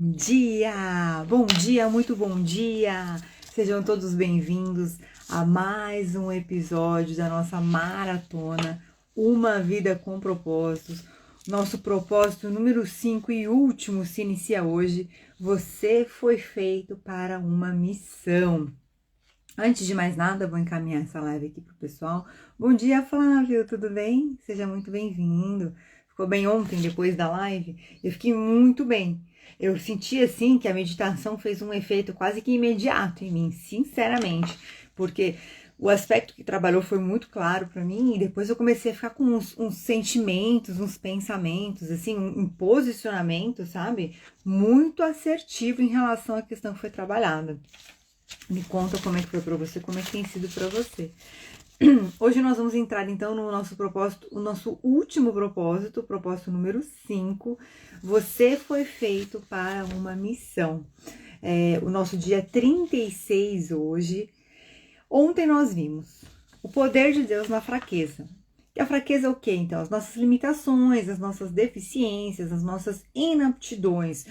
Bom dia, muito bom dia! Sejam todos bem-vindos a mais um episódio da nossa maratona Uma Vida com Propósitos. Nosso propósito número 5 e último se inicia hoje. Você foi feito para uma missão. Antes de mais nada, vou encaminhar essa live aqui pro pessoal. Bom dia, Flávio, tudo bem? Seja muito bem-vindo. Ficou bem ontem, depois da live? Eu fiquei muito bem. Eu senti, assim, que a meditação fez um efeito quase que imediato em mim, sinceramente. Porque o aspecto que trabalhou foi muito claro para mim e depois eu comecei a ficar com uns sentimentos, uns pensamentos, assim, um posicionamento, sabe? Muito assertivo em relação à questão que foi trabalhada. Me conta como é que foi para você, como é que tem sido para você. Hoje nós vamos entrar então no nosso propósito, o nosso último propósito, o propósito número 5. Você foi feito para uma missão. O nosso dia 36 hoje. Ontem nós vimos o poder de Deus na fraqueza. E a fraqueza é o quê, então? As nossas limitações, as nossas deficiências, as nossas inaptidões,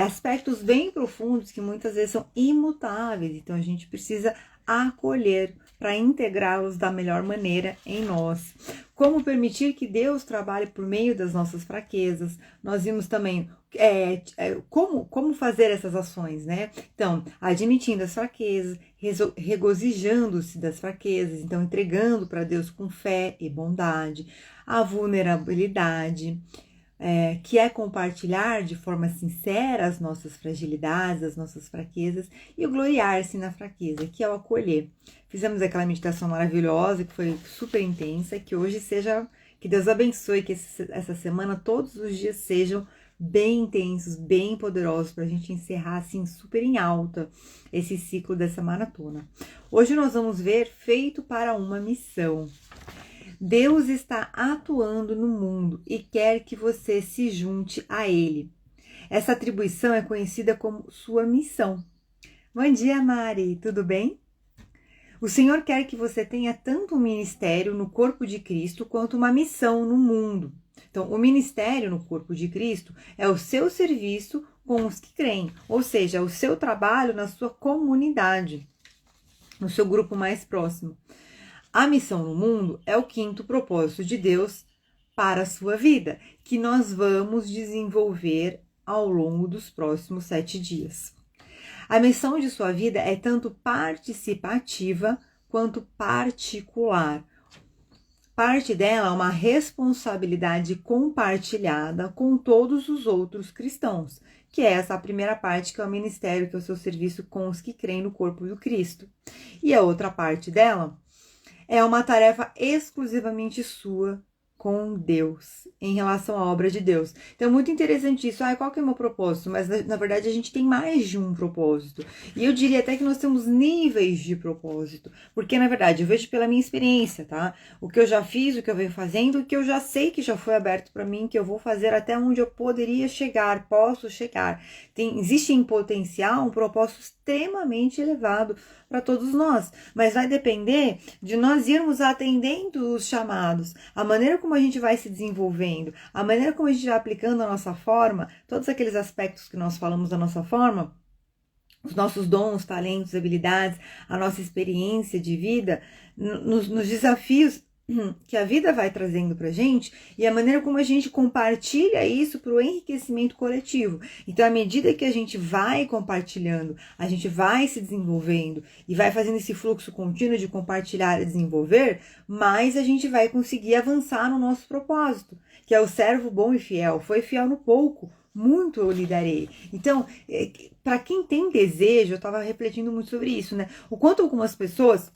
aspectos bem profundos que muitas vezes são imutáveis. Então a gente precisa acolher para integrá-los da melhor maneira em nós. Como permitir que Deus trabalhe por meio das nossas fraquezas. Nós vimos também como fazer essas ações, né? Então, admitindo as fraquezas, regozijando-se das fraquezas, então entregando para Deus com fé e bondade, a vulnerabilidade, que é compartilhar de forma sincera as nossas fragilidades, as nossas fraquezas, e o gloriar-se na fraqueza, que é o acolher. Fizemos aquela meditação maravilhosa, que foi super intensa, que hoje que Deus abençoe, que essa semana todos os dias sejam bem intensos, bem poderosos, para a gente encerrar assim super em alta esse ciclo dessa maratona. Hoje nós vamos ver feito para uma missão. Deus está atuando no mundo e quer que você se junte a Ele. Essa atribuição é conhecida como sua missão. Bom dia, Mari, tudo bem? O Senhor quer que você tenha tanto um ministério no corpo de Cristo quanto uma missão no mundo. Então, o ministério no corpo de Cristo é o seu serviço com os que creem, ou seja, o seu trabalho na sua comunidade, no seu grupo mais próximo. A missão no mundo é o quinto propósito de Deus para a sua vida, que nós vamos desenvolver ao longo dos próximos 7 dias. A missão de sua vida é tanto participativa quanto particular. Parte dela é uma responsabilidade compartilhada com todos os outros cristãos, que é essa primeira parte, que é o ministério, que é o seu serviço com os que creem no corpo do Cristo. E a outra parte dela é uma tarefa exclusivamente sua com Deus, em relação à obra de Deus. Então é muito interessante isso. Qual que é o meu propósito? Mas na verdade a gente tem mais de um propósito. E eu diria até que nós temos níveis de propósito. Porque na verdade eu vejo pela minha experiência, tá? O que eu já fiz, o que eu venho fazendo, o que eu já sei que já foi aberto para mim, que eu vou fazer até onde eu poderia chegar, posso chegar. Existe em potencial um propósito extremamente elevado para todos nós, mas vai depender de nós irmos atendendo os chamados, a maneira como a gente vai se desenvolvendo, a maneira como a gente vai aplicando a nossa forma, todos aqueles aspectos que nós falamos da nossa forma, os nossos dons, talentos, habilidades, a nossa experiência de vida, nos desafios que a vida vai trazendo pra gente e a maneira como a gente compartilha isso para o enriquecimento coletivo. Então, à medida que a gente vai compartilhando, a gente vai se desenvolvendo e vai fazendo esse fluxo contínuo de compartilhar e desenvolver, mais a gente vai conseguir avançar no nosso propósito, que é o servo bom e fiel. Foi fiel no pouco, muito eu lhe darei. Então, para quem tem desejo, eu estava refletindo muito sobre isso, né? O quanto algumas pessoas,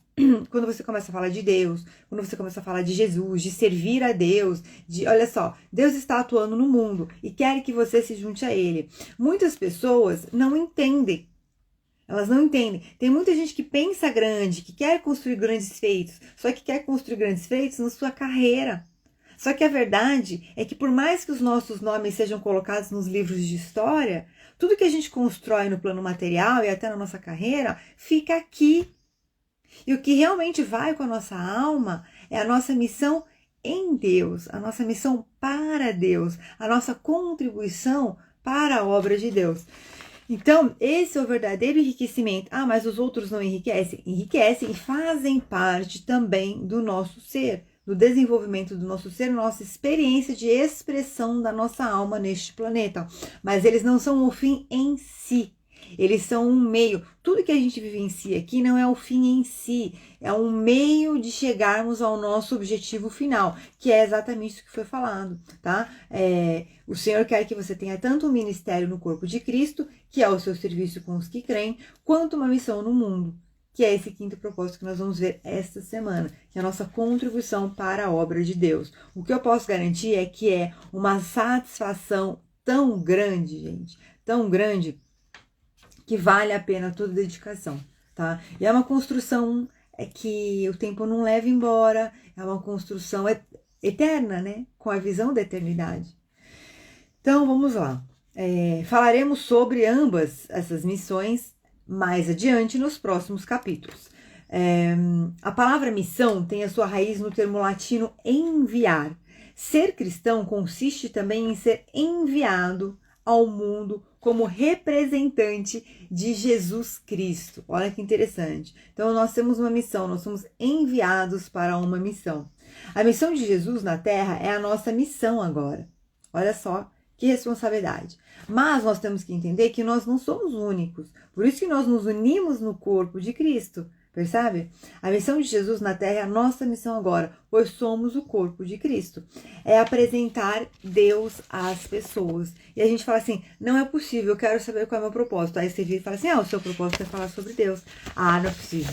quando você começa a falar de Deus, quando você começa a falar de Jesus, de servir a Deus, olha só, Deus está atuando no mundo e quer que você se junte a Ele. Muitas pessoas não entendem. Elas não entendem. Tem muita gente que pensa grande, que quer construir grandes feitos, só que quer construir grandes feitos na sua carreira. Só que a verdade é que por mais que os nossos nomes sejam colocados nos livros de história, tudo que a gente constrói no plano material e até na nossa carreira, fica aqui. E o que realmente vai com a nossa alma é a nossa missão em Deus, a nossa missão para Deus, a nossa contribuição para a obra de Deus. Então, esse é o verdadeiro enriquecimento. Ah, mas os outros não enriquecem? Enriquecem e fazem parte também do nosso ser, do desenvolvimento do nosso ser, nossa experiência de expressão da nossa alma neste planeta. Mas eles não são o fim em si. Eles são um meio. Tudo que a gente vivencia aqui não é o fim em si, é um meio de chegarmos ao nosso objetivo final, que é exatamente isso que foi falado, tá? O Senhor quer que você tenha tanto um ministério no corpo de Cristo, que é o seu serviço com os que creem, quanto uma missão no mundo, que é esse quinto propósito que nós vamos ver esta semana, que é a nossa contribuição para a obra de Deus. O que eu posso garantir é que é uma satisfação tão grande, gente, tão grande, que vale a pena toda dedicação, tá? E é uma construção que o tempo não leva embora, é uma construção eterna, né? Com a visão da eternidade. Então, vamos lá. Falaremos sobre ambas essas missões mais adiante nos próximos capítulos. A palavra missão tem a sua raiz no termo latino enviar. Ser cristão consiste também em ser enviado ao mundo como representante de Jesus Cristo. Olha que interessante. Então, nós temos uma missão, nós somos enviados para uma missão. A missão de Jesus na Terra é a nossa missão agora. Olha só que responsabilidade. Mas nós temos que entender que nós não somos únicos. Por isso que nós nos unimos no corpo de Cristo. Percebe? A missão de Jesus na Terra é a nossa missão agora, pois somos o corpo de Cristo. É apresentar Deus às pessoas. E a gente fala assim, não é possível, eu quero saber qual é o meu propósito. Aí você vira e fala assim, o seu propósito é falar sobre Deus. Ah, não é possível.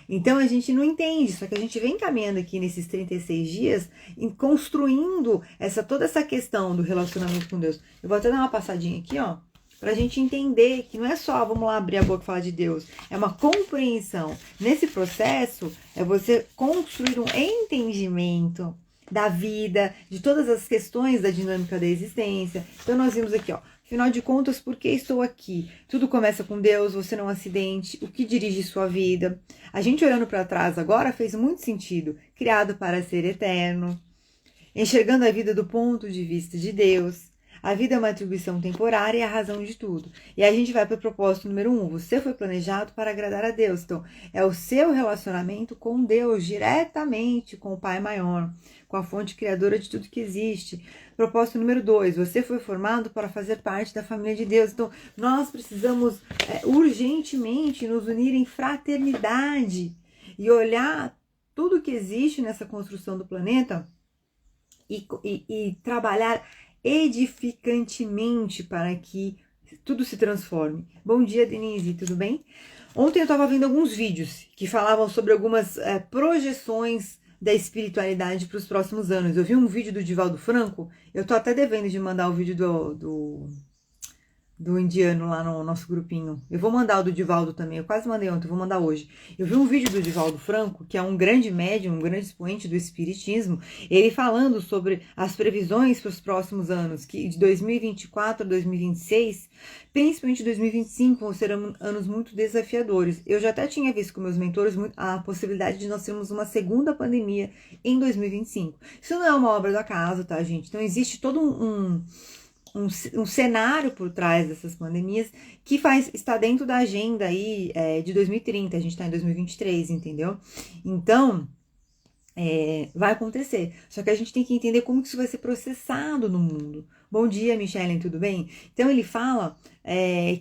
Então a gente não entende, só que a gente vem caminhando aqui nesses 36 dias, construindo toda essa questão do relacionamento com Deus. Eu vou até dar uma passadinha aqui, ó. Pra gente entender que não é só, vamos lá abrir a boca e falar de Deus, é uma compreensão. Nesse processo, é você construir um entendimento da vida, de todas as questões da dinâmica da existência. Então nós vimos aqui, ó, afinal de contas, por que estou aqui? Tudo começa com Deus, você não é um acidente, o que dirige sua vida? A gente olhando para trás agora fez muito sentido, criado para ser eterno, enxergando a vida do ponto de vista de Deus. A vida é uma atribuição temporária e a razão de tudo. E a gente vai para o propósito número 1. Você foi planejado para agradar a Deus. Então, é o seu relacionamento com Deus, diretamente com o Pai Maior, com a fonte criadora de tudo que existe. Propósito número 2. Você foi formado para fazer parte da família de Deus. Então, nós precisamos urgentemente nos unir em fraternidade e olhar tudo que existe nessa construção do planeta e trabalhar edificantemente para que tudo se transforme. Bom dia, Denise, tudo bem? Ontem eu estava vendo alguns vídeos que falavam sobre algumas projeções da espiritualidade para os próximos anos. Eu vi um vídeo do Divaldo Franco, eu tô até devendo de mandar o vídeo do indiano lá no nosso grupinho. Eu vou mandar o do Divaldo também, eu quase mandei ontem, eu vou mandar hoje. Eu vi um vídeo do Divaldo Franco, que é um grande médium, um grande expoente do espiritismo, ele falando sobre as previsões para os próximos anos, que de 2024 a 2026, principalmente 2025, vão ser anos muito desafiadores. Eu já até tinha visto com meus mentores a possibilidade de nós termos uma segunda pandemia em 2025. Isso não é uma obra do acaso, tá, gente? Então existe todo um cenário por trás dessas pandemias que está dentro da agenda aí de 2030, a gente está em 2023, entendeu? Então, vai acontecer, só que a gente tem que entender como que isso vai ser processado no mundo. Bom dia, Michelle, tudo bem? Então ele fala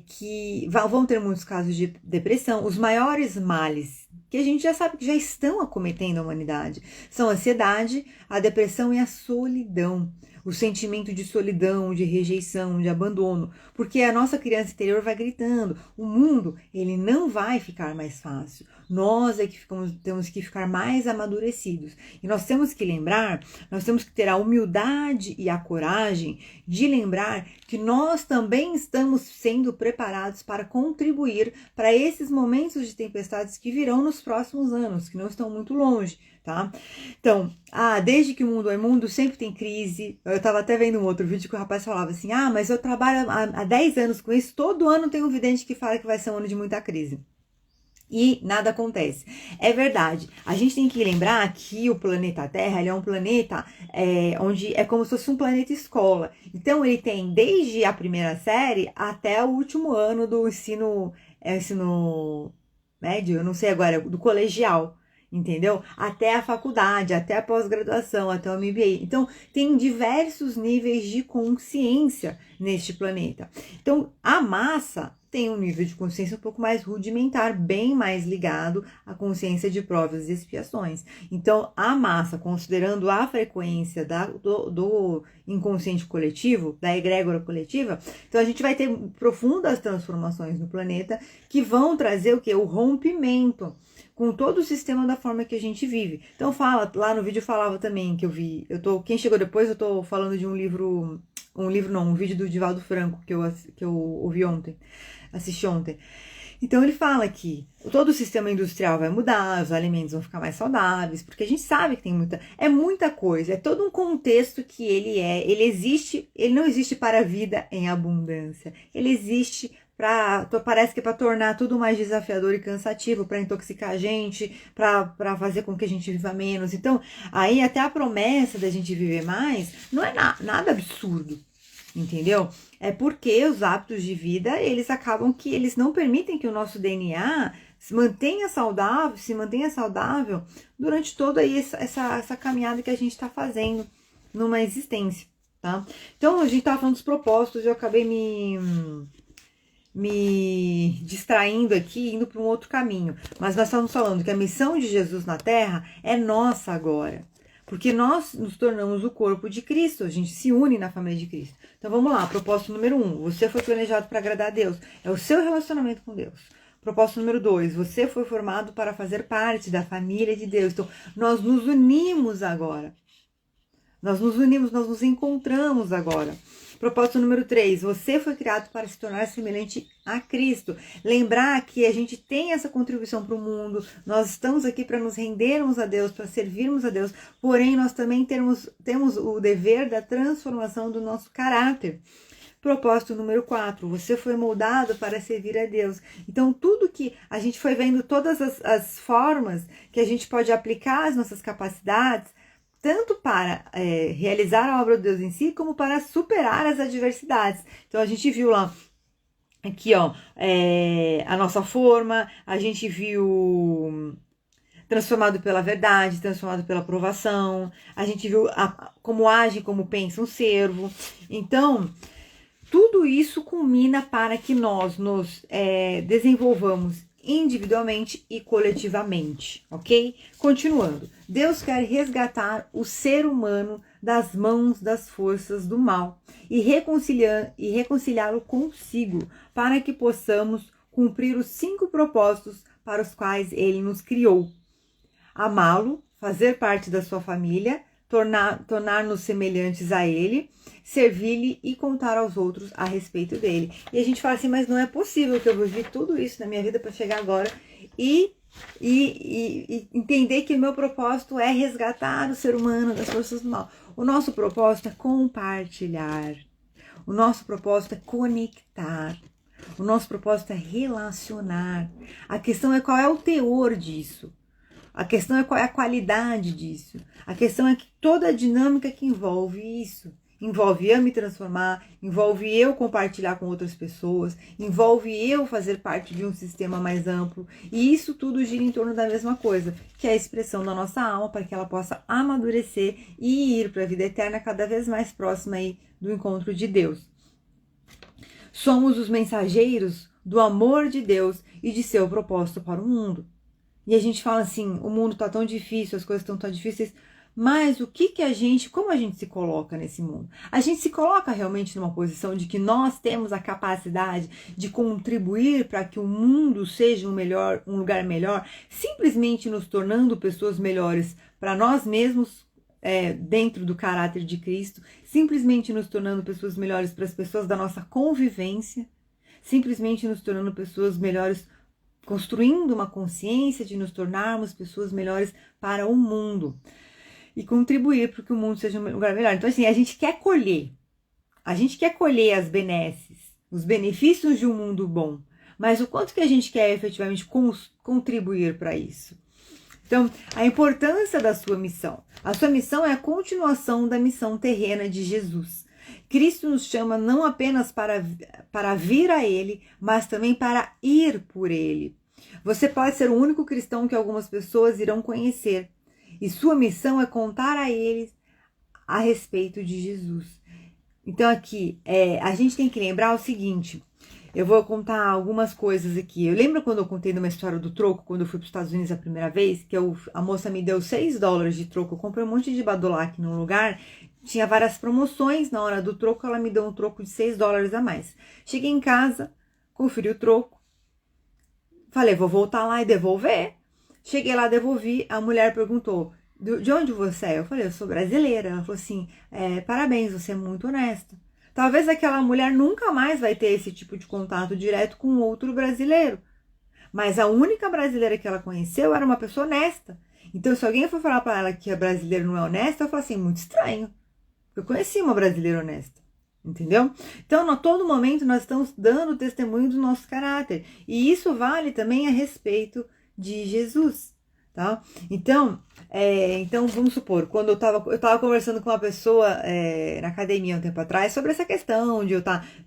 que vão ter muitos casos de depressão, os maiores males que a gente já sabe que já estão acometendo a humanidade são a ansiedade, a depressão e a solidão. O sentimento de solidão, de rejeição, de abandono, porque a nossa criança interior vai gritando, o mundo, ele não vai ficar mais fácil, nós é que temos que ficar mais amadurecidos, e nós temos que lembrar, nós temos que ter a humildade e a coragem de lembrar que nós também estamos sendo preparados para contribuir para esses momentos de tempestades que virão nos próximos anos, que não estão muito longe, tá? Então, desde que o mundo é mundo, sempre tem crise. Eu estava até vendo um outro vídeo que o rapaz falava assim, mas eu trabalho há 10 anos com isso, todo ano tem um vidente que fala que vai ser um ano de muita crise. e nada acontece. É verdade. A gente tem que lembrar que o planeta Terra, ele é um planeta onde é como se fosse um planeta escola. Então, ele tem desde a primeira série até o último ano do ensino médio, eu não sei agora, do colegial. Entendeu? Até a faculdade, até a pós-graduação, até o MBA. Então, tem diversos níveis de consciência neste planeta. Então, a massa tem um nível de consciência um pouco mais rudimentar, bem mais ligado à consciência de provas e expiações. Então, a massa, considerando a frequência do inconsciente coletivo, da egrégora coletiva, então a gente vai ter profundas transformações no planeta que vão trazer o quê? O rompimento com todo o sistema da forma que a gente vive. Então fala, lá no vídeo eu falava também que eu vi, quem chegou depois eu tô falando de um vídeo do Divaldo Franco que eu ouvi ontem, assisti ontem. Então ele fala que todo o sistema industrial vai mudar, os alimentos vão ficar mais saudáveis, porque a gente sabe que tem muita coisa, é todo um contexto que ele não existe para a vida em abundância, ele existe parece que é para tornar tudo mais desafiador e cansativo, para intoxicar a gente, para fazer com que a gente viva menos. Então, aí até a promessa da gente viver mais não é nada absurdo, entendeu? É porque os hábitos de vida, eles acabam que eles não permitem que o nosso DNA se mantenha saudável durante toda aí essa caminhada que a gente está fazendo numa existência, tá? Então, a gente estava falando dos propósitos, eu acabei me distraindo aqui, indo para um outro caminho. Mas nós estamos falando que a missão de Jesus na Terra é nossa agora. Porque nós nos tornamos o corpo de Cristo, a gente se une na família de Cristo. Então vamos lá, propósito número 1, você foi planejado para agradar a Deus. É o seu relacionamento com Deus. Propósito número 2, você foi formado para fazer parte da família de Deus. Então nós nos unimos agora. Nós nos encontramos agora. Propósito número 3, você foi criado para se tornar semelhante a Cristo. Lembrar que a gente tem essa contribuição para o mundo, nós estamos aqui para nos rendermos a Deus, para servirmos a Deus, porém nós também temos o dever da transformação do nosso caráter. Propósito número 4, você foi moldado para servir a Deus. Então, tudo que a gente foi vendo, todas as formas que a gente pode aplicar as nossas capacidades, tanto para realizar a obra de Deus em si, como para superar as adversidades. Então, a gente viu lá, aqui ó, a nossa forma, a gente viu transformado pela verdade, transformado pela aprovação, a gente viu como age, como pensa um servo. Então, tudo isso culmina para que nós nos desenvolvamos individualmente e coletivamente, ok? Continuando, Deus quer resgatar o ser humano das mãos das forças do mal e reconciliá-lo consigo, para que possamos cumprir os 5 propósitos para os quais ele nos criou: amá-lo, fazer parte da sua família, tornar-nos semelhantes a ele, servir-lhe e contar aos outros a respeito dele. E a gente fala assim, mas não é possível que eu vivi tudo isso na minha vida para chegar agora e entender que o meu propósito é resgatar o ser humano das forças do mal. O nosso propósito é compartilhar. O nosso propósito é conectar. O nosso propósito é relacionar. A questão é qual é o teor disso. A questão é qual é a qualidade disso. A questão é que toda a dinâmica que envolve isso. Envolve eu me transformar, envolve eu compartilhar com outras pessoas, envolve eu fazer parte de um sistema mais amplo. E isso tudo gira em torno da mesma coisa, que é a expressão da nossa alma, para que ela possa amadurecer e ir para a vida eterna cada vez mais próxima aí do encontro de Deus. Somos os mensageiros do amor de Deus e de seu propósito para o mundo. E a gente fala assim, o mundo está tão difícil, as coisas estão tão difíceis, mas como a gente se coloca nesse mundo? A gente se coloca realmente numa posição de que nós temos a capacidade de contribuir para que o mundo seja um lugar melhor, simplesmente nos tornando pessoas melhores para nós mesmos, dentro do caráter de Cristo, simplesmente nos tornando pessoas melhores para as pessoas da nossa convivência, simplesmente nos tornando pessoas melhores, construindo uma consciência de nos tornarmos pessoas melhores para o mundo e contribuir para que o mundo seja um lugar melhor. Então, assim, a gente quer colher as benesses, os benefícios de um mundo bom, mas o quanto que a gente quer efetivamente contribuir para isso. Então, a importância da sua missão. A sua missão é a continuação da missão terrena de Jesus. Cristo nos chama não apenas para vir a Ele, mas também para ir por Ele. Você pode ser o único cristão que algumas pessoas irão conhecer. E sua missão é contar a eles a respeito de Jesus. Então aqui, a gente tem que lembrar o seguinte. Eu vou contar algumas coisas aqui. Eu lembro quando eu contei numa história do troco, quando eu fui para os Estados Unidos a primeira vez, que a moça me deu $6 de troco. Eu comprei um monte de Badulac num lugar, tinha várias promoções. Na hora do troco, ela me deu um troco de $6 a mais. Cheguei em casa, conferi o troco. Falei, vou voltar lá e devolver. Cheguei lá, devolvi. A mulher perguntou, de onde você é? Eu falei, eu sou brasileira. Ela falou assim, parabéns, você é muito honesta. Talvez aquela mulher nunca mais vai ter esse tipo de contato direto com outro brasileiro. Mas a única brasileira que ela conheceu era uma pessoa honesta. Então, se alguém for falar para ela que a brasileira não é honesta, eu falo assim, muito estranho. Eu conheci uma brasileira honesta. Entendeu? Então, a todo momento, nós estamos dando testemunho do nosso caráter. E isso vale também a respeito de Jesus. Tá? Então, vamos supor, quando eu tava conversando com uma pessoa na academia um tempo atrás sobre essa questão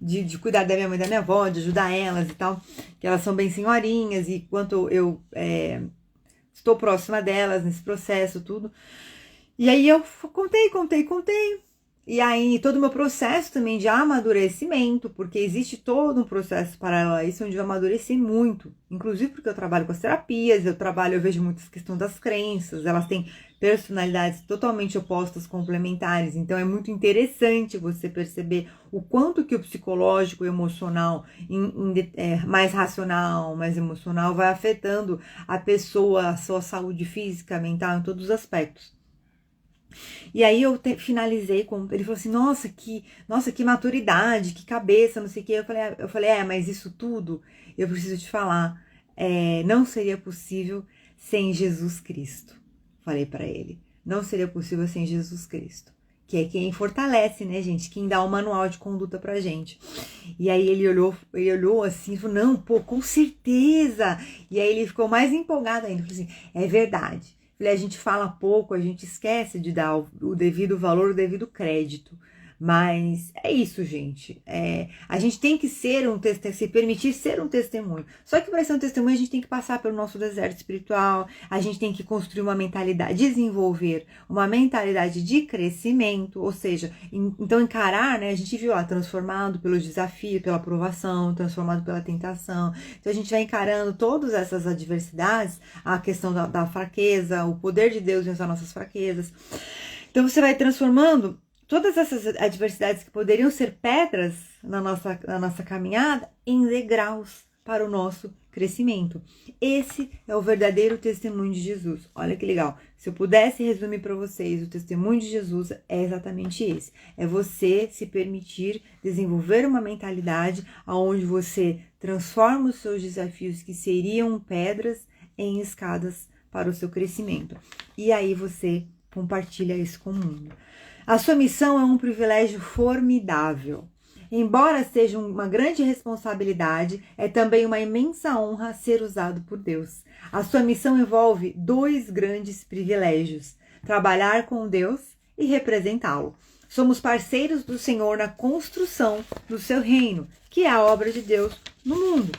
de cuidar da minha mãe e da minha avó, de ajudar elas e tal, que elas são bem senhorinhas e quanto eu estou próxima delas nesse processo, tudo. E aí eu contei. E aí todo o meu processo também de amadurecimento, porque existe todo um processo paralelo a isso, onde eu amadureci muito. Inclusive porque eu trabalho com as terapias, eu vejo muitas questões das crenças, elas têm personalidades totalmente opostas, complementares. Então é muito interessante você perceber o quanto que o psicológico e emocional, mais racional, mais emocional, vai afetando a pessoa, a sua saúde física, mental, em todos os aspectos. E aí eu finalizei com ele falou assim, nossa, que maturidade, que cabeça, não sei o que. Eu falei, mas isso tudo eu preciso te falar, não seria possível sem Jesus Cristo. Falei para ele, não seria possível sem Jesus Cristo, que é quem fortalece, né, gente, quem dá o manual de conduta pra gente. E aí ele olhou assim e falou, não, pô, com certeza. E aí ele ficou mais empolgado ainda, falou assim, é verdade. A gente fala pouco, a gente esquece de dar o devido valor, o devido crédito. Mas é isso, gente. A gente tem que se permitir ser um testemunho. Só que para ser um testemunho, a gente tem que passar pelo nosso deserto espiritual, a gente tem que construir uma mentalidade, desenvolver uma mentalidade de crescimento, ou seja, então encarar, né? A gente viu lá, transformado pelo desafio, pela provação, transformado pela tentação. Então a gente vai encarando todas essas adversidades, a questão da fraqueza, o poder de Deus em usar nossas fraquezas. Então você vai transformando todas essas adversidades que poderiam ser pedras na nossa caminhada em degraus para o nosso crescimento. Esse é o verdadeiro testemunho de Jesus. Olha que legal. Se eu pudesse resumir para vocês, o testemunho de Jesus é exatamente esse. É você se permitir desenvolver uma mentalidade onde você transforma os seus desafios que seriam pedras em escadas para o seu crescimento. E aí você compartilha isso com o mundo. A sua missão é um privilégio formidável. Embora seja uma grande responsabilidade, é também uma imensa honra ser usado por Deus. A sua missão envolve 2 grandes privilégios: trabalhar com Deus e representá-lo. Somos parceiros do Senhor na construção do seu reino, que é a obra de Deus no mundo.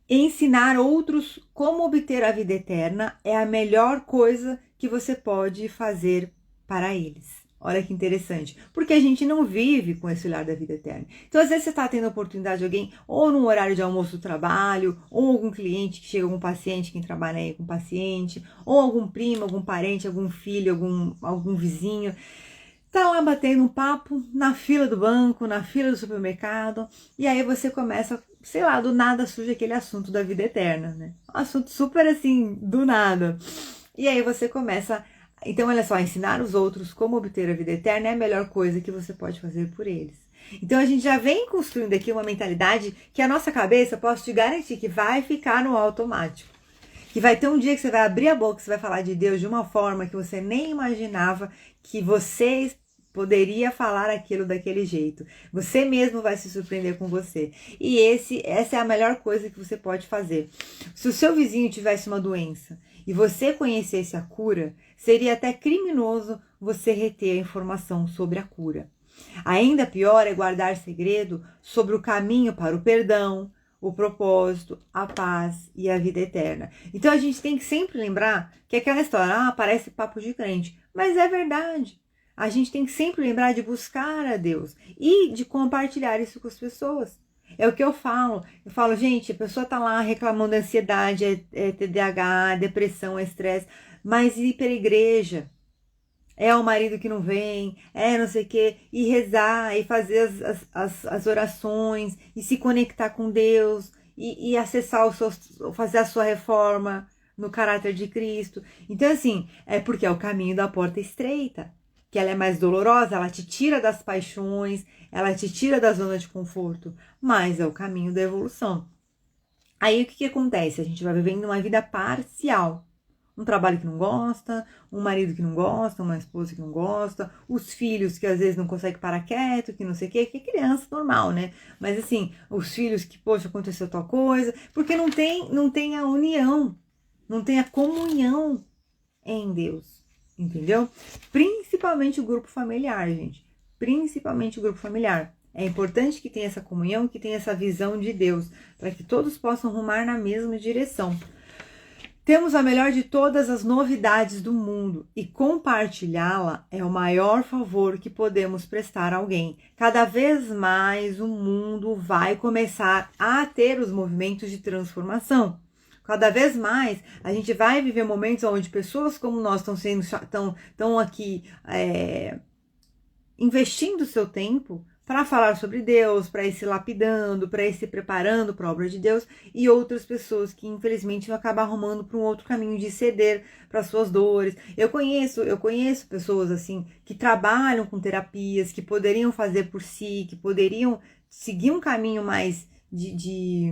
Ensinar outros como obter a vida eterna é a melhor coisa que você pode fazer para eles. Olha que interessante, porque a gente não vive com esse olhar da vida eterna. Então, às vezes você está tendo a oportunidade de alguém, ou no horário de almoço do trabalho, ou algum cliente que chega, algum paciente, quem trabalha aí com paciente, ou algum primo, algum parente, algum filho, algum vizinho, tá lá batendo um papo na fila do banco, na fila do supermercado, e aí você começa, sei lá, do nada surge aquele assunto da vida eterna, né? Um assunto super assim, do nada. E aí você começa, então olha só, ensinar os outros como obter a vida eterna é a melhor coisa que você pode fazer por eles. Então a gente já vem construindo aqui uma mentalidade que a nossa cabeça, posso te garantir que vai ficar no automático. Que vai ter um dia que você vai abrir a boca, você vai falar de Deus de uma forma que você nem imaginava que você poderia falar aquilo daquele jeito. Você mesmo vai se surpreender com você. E essa é a melhor coisa que você pode fazer. Se o seu vizinho tivesse uma doença e você conhecesse a cura, seria até criminoso você reter a informação sobre a cura. Ainda pior é guardar segredo sobre o caminho para o perdão, o propósito, a paz e a vida eterna. Então a gente tem que sempre lembrar que aquela história, parece papo de crente, mas é verdade. A gente tem que sempre lembrar de buscar a Deus e de compartilhar isso com as pessoas. É o que eu falo. Eu falo, gente, a pessoa tá lá reclamando de ansiedade, é TDAH, depressão, é estresse, mas ir para a igreja, é o marido que não vem, é não sei o quê, e rezar, e fazer as orações, e se conectar com Deus, e acessar fazer a sua reforma no caráter de Cristo. Então, assim, é porque é o caminho da porta estreita, que ela é mais dolorosa, ela te tira das paixões, ela te tira da zona de conforto, mas é o caminho da evolução. Aí o que acontece? A gente vai vivendo uma vida parcial. Um trabalho que não gosta, um marido que não gosta, uma esposa que não gosta, os filhos que às vezes não conseguem parar quieto, que não sei o quê, que é criança normal, né? Mas assim, os filhos que, poxa, aconteceu tal coisa, porque não tem a união, não tem a comunhão em Deus, entendeu? Principalmente o grupo familiar, gente. Principalmente o grupo familiar. É importante que tenha essa comunhão, que tenha essa visão de Deus, para que todos possam rumar na mesma direção. Temos a melhor de todas as novidades do mundo e compartilhá-la é o maior favor que podemos prestar a alguém. Cada vez mais o mundo vai começar a ter os movimentos de transformação. Cada vez mais a gente vai viver momentos onde pessoas como nós estão aqui investindo o seu tempo para falar sobre Deus, para ir se lapidando, para ir se preparando para a obra de Deus, e outras pessoas que infelizmente vão acabar arrumando para um outro caminho de ceder para suas dores. Eu conheço pessoas assim que trabalham com terapias, que poderiam fazer por si, que poderiam seguir um caminho mais de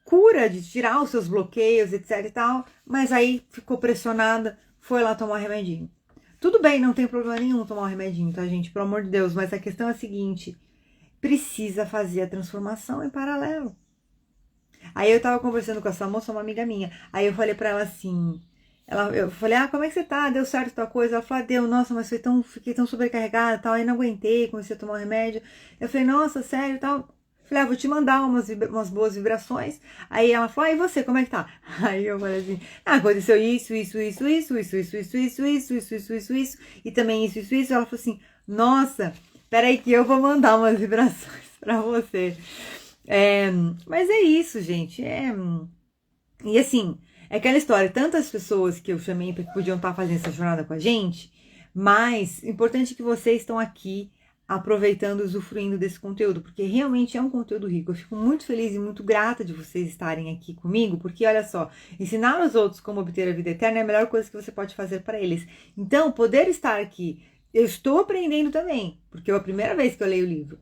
cura, de tirar os seus bloqueios, etc e tal, mas aí ficou pressionada, foi lá tomar remedinho. Tudo bem, não tem problema nenhum tomar um remedinho, tá, gente? Pelo amor de Deus. Mas a questão é a seguinte: precisa fazer a transformação em paralelo. Aí eu tava conversando com essa moça, uma amiga minha. Aí eu falei pra ela assim... eu falei, como é que você tá? Deu certo tua coisa? Ela falou, deu. Nossa, mas fiquei tão sobrecarregada e tal. Aí não aguentei, comecei a tomar um remédio. Eu falei, nossa, sério e tal... Falei, vou te mandar umas boas vibrações. Aí ela falou, e você, como é que tá? Aí eu falei assim, aconteceu isso. E também isso. Ela falou assim, nossa, peraí que eu vou mandar umas vibrações pra você. Mas é isso, gente. E assim, é aquela história, tantas pessoas que eu chamei que podiam estar fazendo essa jornada com a gente, mas importante que vocês estão aqui aproveitando, usufruindo desse conteúdo, porque realmente é um conteúdo rico. Eu fico muito feliz e muito grata de vocês estarem aqui comigo, porque olha só, ensinar os outros como obter a vida eterna é a melhor coisa que você pode fazer para eles. Então, poder estar aqui, eu estou aprendendo também, porque é a primeira vez que eu leio o livro.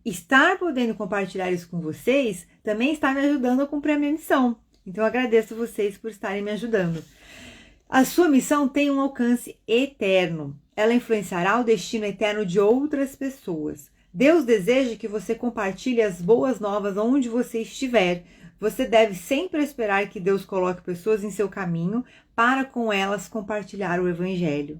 Estar podendo compartilhar isso com vocês também está me ajudando a cumprir a minha missão. Então, eu agradeço vocês por estarem me ajudando. A sua missão tem um alcance eterno. Ela influenciará o destino eterno de outras pessoas. Deus deseja que você compartilhe as boas novas onde você estiver. Você deve sempre esperar que Deus coloque pessoas em seu caminho para com elas compartilhar o Evangelho.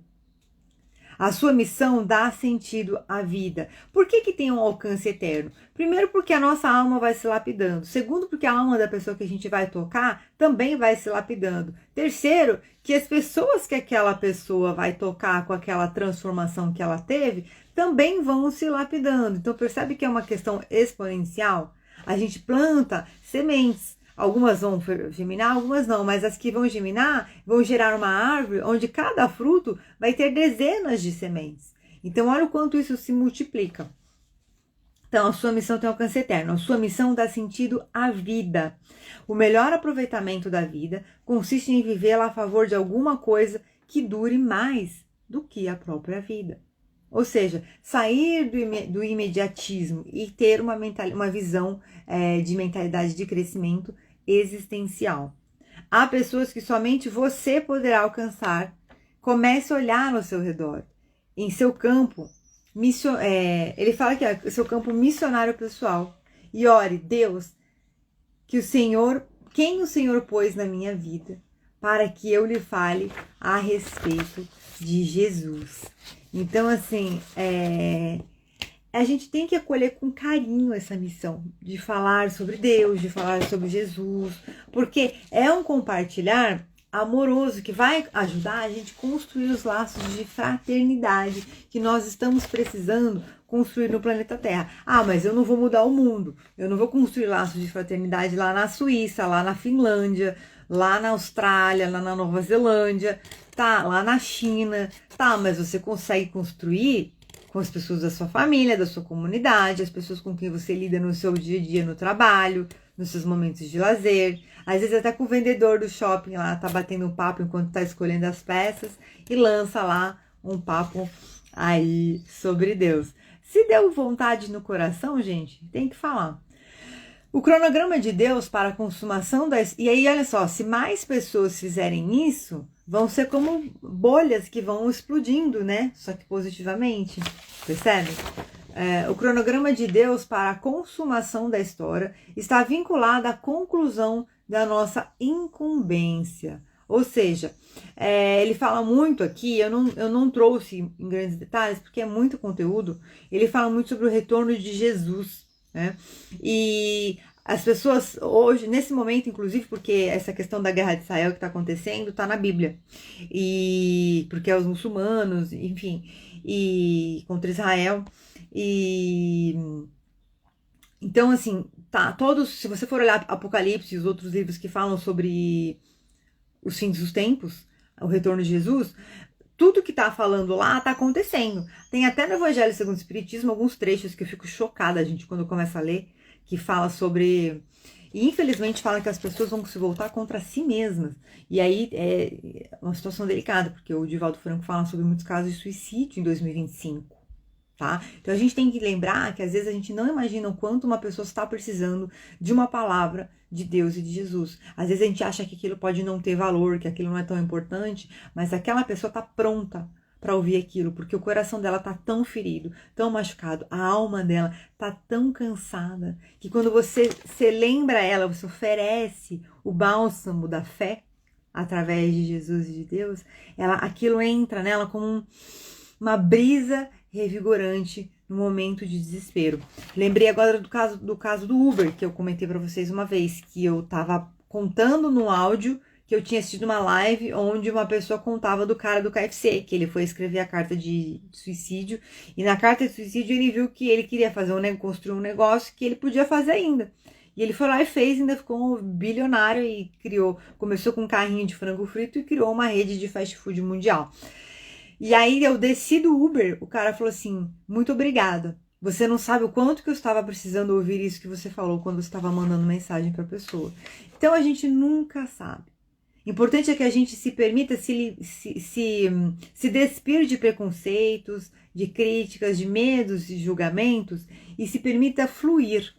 A sua missão dá sentido à vida. Por que tem um alcance eterno? Primeiro, porque a nossa alma vai se lapidando. Segundo, porque a alma da pessoa que a gente vai tocar também vai se lapidando. Terceiro, que as pessoas que aquela pessoa vai tocar com aquela transformação que ela teve também vão se lapidando. Então, percebe que é uma questão exponencial? A gente planta sementes. Algumas vão germinar, algumas não, mas as que vão germinar vão gerar uma árvore onde cada fruto vai ter dezenas de sementes. Então, olha o quanto isso se multiplica. Então, a sua missão tem alcance eterno. A sua missão dá sentido à vida. O melhor aproveitamento da vida consiste em vivê-la a favor de alguma coisa que dure mais do que a própria vida. Ou seja, sair do imediatismo e ter uma visão de mentalidade de crescimento existencial. Há pessoas que somente você poderá alcançar comece a olhar ao seu redor, em seu campo, ele fala que é seu campo missionário pessoal, e ore, Deus, que quem o Senhor pôs na minha vida, para que eu lhe fale a respeito de Jesus. Então, assim, a gente tem que acolher com carinho essa missão de falar sobre Deus, de falar sobre Jesus, porque é um compartilhar amoroso que vai ajudar a gente a construir os laços de fraternidade que nós estamos precisando construir no planeta Terra. Ah, mas eu não vou mudar o mundo, eu não vou construir laços de fraternidade lá na Suíça, lá na Finlândia, lá na Austrália, lá na Nova Zelândia, tá, lá na China, tá, mas você consegue construir com as pessoas da sua família, da sua comunidade, as pessoas com quem você lida no seu dia a dia no trabalho, nos seus momentos de lazer, às vezes até com o vendedor do shopping lá, tá batendo um papo enquanto tá escolhendo as peças e lança lá um papo aí sobre Deus. Se deu vontade no coração, gente, tem que falar. O cronograma de Deus para a consumação das... E aí, olha só, se mais pessoas fizerem isso, vão ser como bolhas que vão explodindo, né? Só que positivamente, percebe? O cronograma de Deus para a consumação da história está vinculado à conclusão da nossa incumbência. Ou seja, ele fala muito aqui, eu não trouxe em grandes detalhes, porque é muito conteúdo, ele fala muito sobre o retorno de Jesus, né? E as pessoas hoje, nesse momento, inclusive, porque essa questão da guerra de Israel que está acontecendo, está na Bíblia. E porque é os muçulmanos, enfim, e contra Israel. E então, assim, tá, todos, se você for olhar Apocalipse e os outros livros que falam sobre os fins dos tempos, o retorno de Jesus, tudo que tá falando lá tá acontecendo. Tem até no Evangelho segundo o Espiritismo alguns trechos que eu fico chocada, gente, quando eu começo a ler, que fala sobre... E infelizmente fala que as pessoas vão se voltar contra si mesmas. E aí é uma situação delicada, porque o Divaldo Franco fala sobre muitos casos de suicídio em 2025. Tá? Então a gente tem que lembrar que às vezes a gente não imagina o quanto uma pessoa está precisando de uma palavra de Deus e de Jesus. Às vezes a gente acha que aquilo pode não ter valor, que aquilo não é tão importante, mas aquela pessoa está pronta para ouvir aquilo, porque o coração dela está tão ferido, tão machucado, a alma dela está tão cansada, que quando você lembra ela, você oferece o bálsamo da fé através de Jesus e de Deus, aquilo entra nela como uma brisa revigorante no momento de desespero. Lembrei agora do caso do Uber, que eu comentei para vocês uma vez, que eu tava contando no áudio que eu tinha assistido uma live onde uma pessoa contava do cara do KFC, que ele foi escrever a carta de suicídio, e na carta de suicídio ele viu que ele queria construir um negócio que ele podia fazer ainda. E ele foi lá e fez, ainda ficou um bilionário e começou com um carrinho de frango frito e criou uma rede de fast food mundial. E aí eu desci do Uber, o cara falou assim, muito obrigada. Você não sabe o quanto que eu estava precisando ouvir isso que você falou quando você estava mandando mensagem para a pessoa. Então a gente nunca sabe. Importante é que a gente se permita se despir de preconceitos, de críticas, de medos e julgamentos e se permita fluir.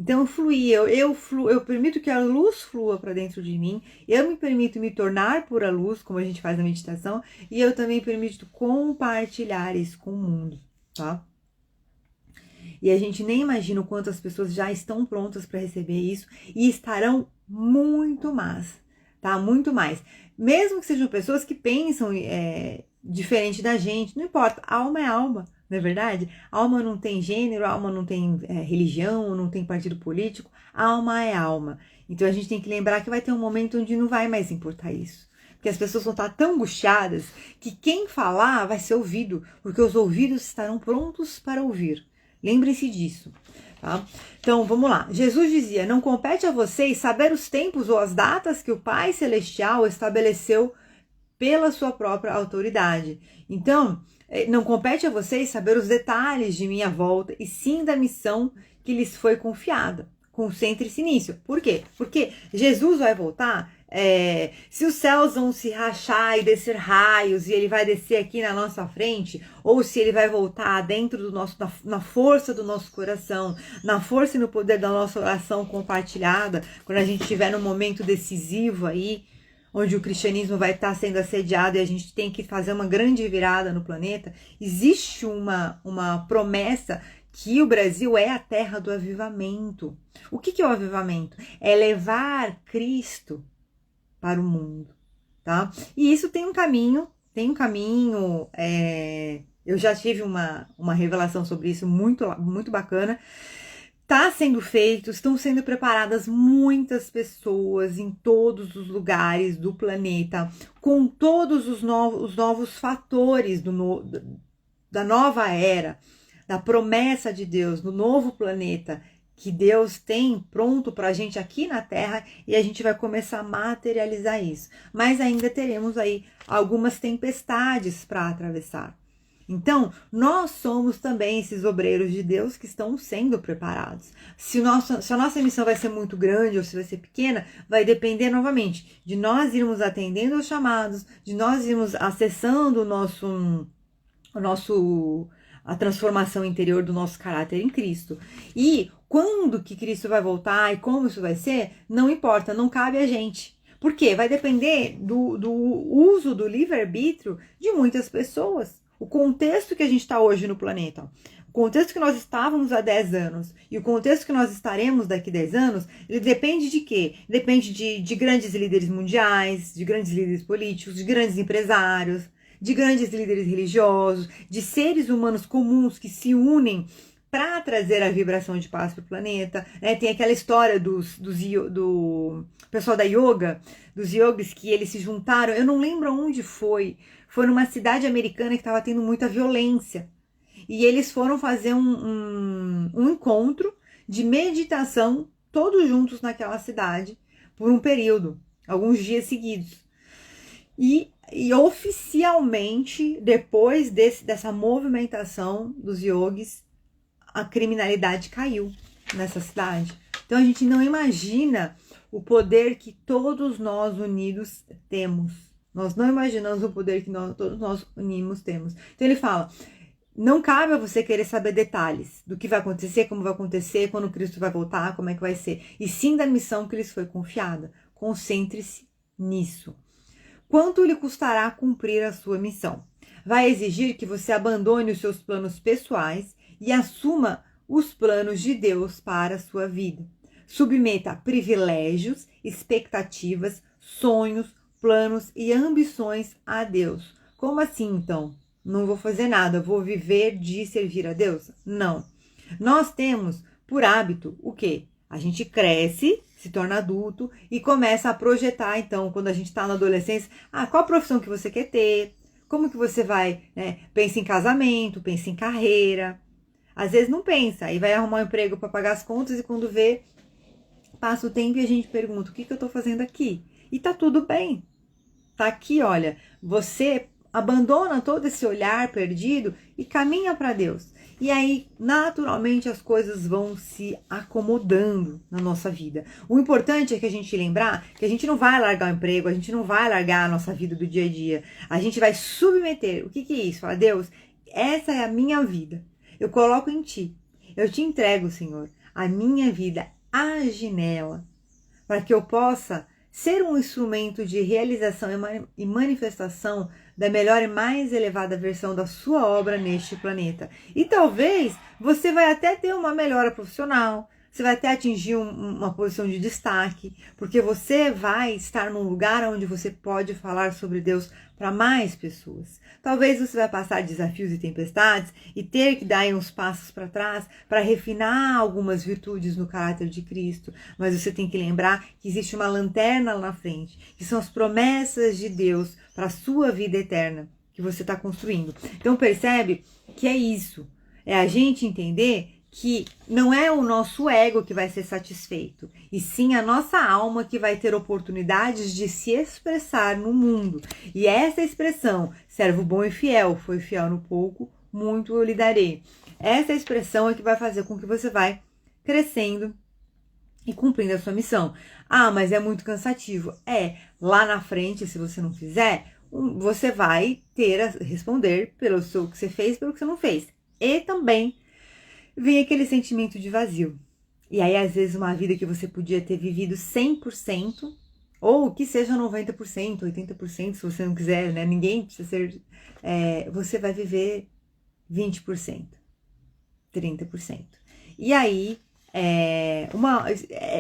Então, fluir, eu permito que a luz flua para dentro de mim, eu me permito me tornar pura luz, como a gente faz na meditação, e eu também permito compartilhar isso com o mundo, tá? E a gente nem imagina o quanto as pessoas já estão prontas para receber isso e estarão muito mais, tá? Muito mais. Mesmo que sejam pessoas que pensam diferente da gente, não importa, alma é alma. Não é verdade? Alma não tem gênero, alma não tem religião, não tem partido político, alma é alma. Então a gente tem que lembrar que vai ter um momento onde não vai mais importar isso. Porque as pessoas vão estar tão angustiadas que quem falar vai ser ouvido, porque os ouvidos estarão prontos para ouvir. Lembre-se disso. Tá? Então vamos lá. Jesus dizia, não compete a vocês saber os tempos ou as datas que o Pai Celestial estabeleceu pela sua própria autoridade. Então, não compete a vocês saber os detalhes de minha volta, e sim da missão que lhes foi confiada. Concentre-se nisso. Por quê? Porque Jesus vai voltar, se os céus vão se rachar e descer raios, e ele vai descer aqui na nossa frente, ou se ele vai voltar dentro do nosso, na força do nosso coração, na força e no poder da nossa oração compartilhada, quando a gente estiver num momento decisivo aí, onde o cristianismo vai estar sendo assediado e a gente tem que fazer uma grande virada no planeta, existe uma promessa que o Brasil é a terra do avivamento. O que é o avivamento? É levar Cristo para o mundo, tá? E isso tem um caminho, eu já tive uma revelação sobre isso muito, muito bacana. Está sendo feito, estão sendo preparadas muitas pessoas em todos os lugares do planeta, com todos os novos fatores da nova era, da promessa de Deus, do novo planeta, que Deus tem pronto para a gente aqui na Terra, e a gente vai começar a materializar isso. Mas ainda teremos aí algumas tempestades para atravessar. Então, nós somos também esses obreiros de Deus que estão sendo preparados. Se a nossa missão vai ser muito grande ou se vai ser pequena, vai depender novamente de nós irmos atendendo aos chamados, de nós irmos acessando a transformação interior do nosso caráter em Cristo. E quando que Cristo vai voltar e como isso vai ser, não importa, não cabe a gente. Por quê? Vai depender do uso do livre-arbítrio de muitas pessoas. O contexto que a gente está hoje no planeta, o contexto que nós estávamos há 10 anos e o contexto que nós estaremos daqui a 10 anos, ele depende de quê? Depende de grandes líderes mundiais, de grandes líderes políticos, de grandes empresários, de grandes líderes religiosos, de seres humanos comuns que se unem para trazer a vibração de paz para o planeta. Tem aquela história do pessoal da yoga, dos yogis, que eles se juntaram, eu não lembro onde foi numa cidade americana que estava tendo muita violência. E eles foram fazer um encontro de meditação, todos juntos naquela cidade, por um período, alguns dias seguidos. E oficialmente, depois dessa movimentação dos yogis, a criminalidade caiu nessa cidade. Então a gente não imagina o poder que todos nós unidos temos. Nós não imaginamos o poder que todos nós unimos temos. Então ele fala, não cabe a você querer saber detalhes do que vai acontecer, como vai acontecer, quando Cristo vai voltar, como é que vai ser. E sim da missão que lhes foi confiada. Concentre-se nisso. Quanto lhe custará cumprir a sua missão? Vai exigir que você abandone os seus planos pessoais e assuma os planos de Deus para a sua vida. Submeta privilégios, expectativas, sonhos, planos e ambições a Deus. Como assim, então? Não vou fazer nada, vou viver de servir a Deus? Não. Nós temos por hábito o quê? A gente cresce, se torna adulto e começa a projetar, então, quando a gente está na adolescência, qual a profissão que você quer ter, como que você vai, pensa em casamento, pensa em carreira. Às vezes não pensa, aí vai arrumar um emprego para pagar as contas e quando vê, passa o tempo e a gente pergunta, o que eu estou fazendo aqui? E tá tudo bem. Tá aqui, olha, você abandona todo esse olhar perdido e caminha para Deus. E aí, naturalmente, as coisas vão se acomodando na nossa vida. O importante é que a gente lembrar que a gente não vai largar o emprego, a gente não vai largar a nossa vida do dia a dia. A gente vai submeter. O que é isso? Fala, Deus, essa é a minha vida. Eu coloco em Ti. Eu te entrego, Senhor, a minha vida. Age nela, para que eu possa ser um instrumento de realização e manifestação da melhor e mais elevada versão da sua obra neste planeta. E talvez você vai até ter uma melhora profissional, você vai até atingir uma posição de destaque, porque você vai estar num lugar onde você pode falar sobre Deus para mais pessoas. Talvez você vai passar desafios e tempestades e ter que dar uns passos para trás para refinar algumas virtudes no caráter de Cristo, mas você tem que lembrar que existe uma lanterna lá na frente, que são as promessas de Deus para a sua vida eterna que você está construindo. Então percebe que é isso, é a gente entender que não é o nosso ego que vai ser satisfeito, e sim a nossa alma que vai ter oportunidades de se expressar no mundo. E essa expressão, servo bom e fiel, foi fiel no pouco, muito eu lhe darei. Essa expressão é que vai fazer com que você vai crescendo e cumprindo a sua missão. Mas é muito cansativo. Lá na frente, se você não fizer, você vai ter a responder pelo que você fez, pelo que você não fez. E também vem aquele sentimento de vazio. E aí, às vezes, uma vida que você podia ter vivido 100%, Ou que seja 90%, 80%, se você não quiser, né? Ninguém precisa ser... você vai viver 20%, 30%. E aí,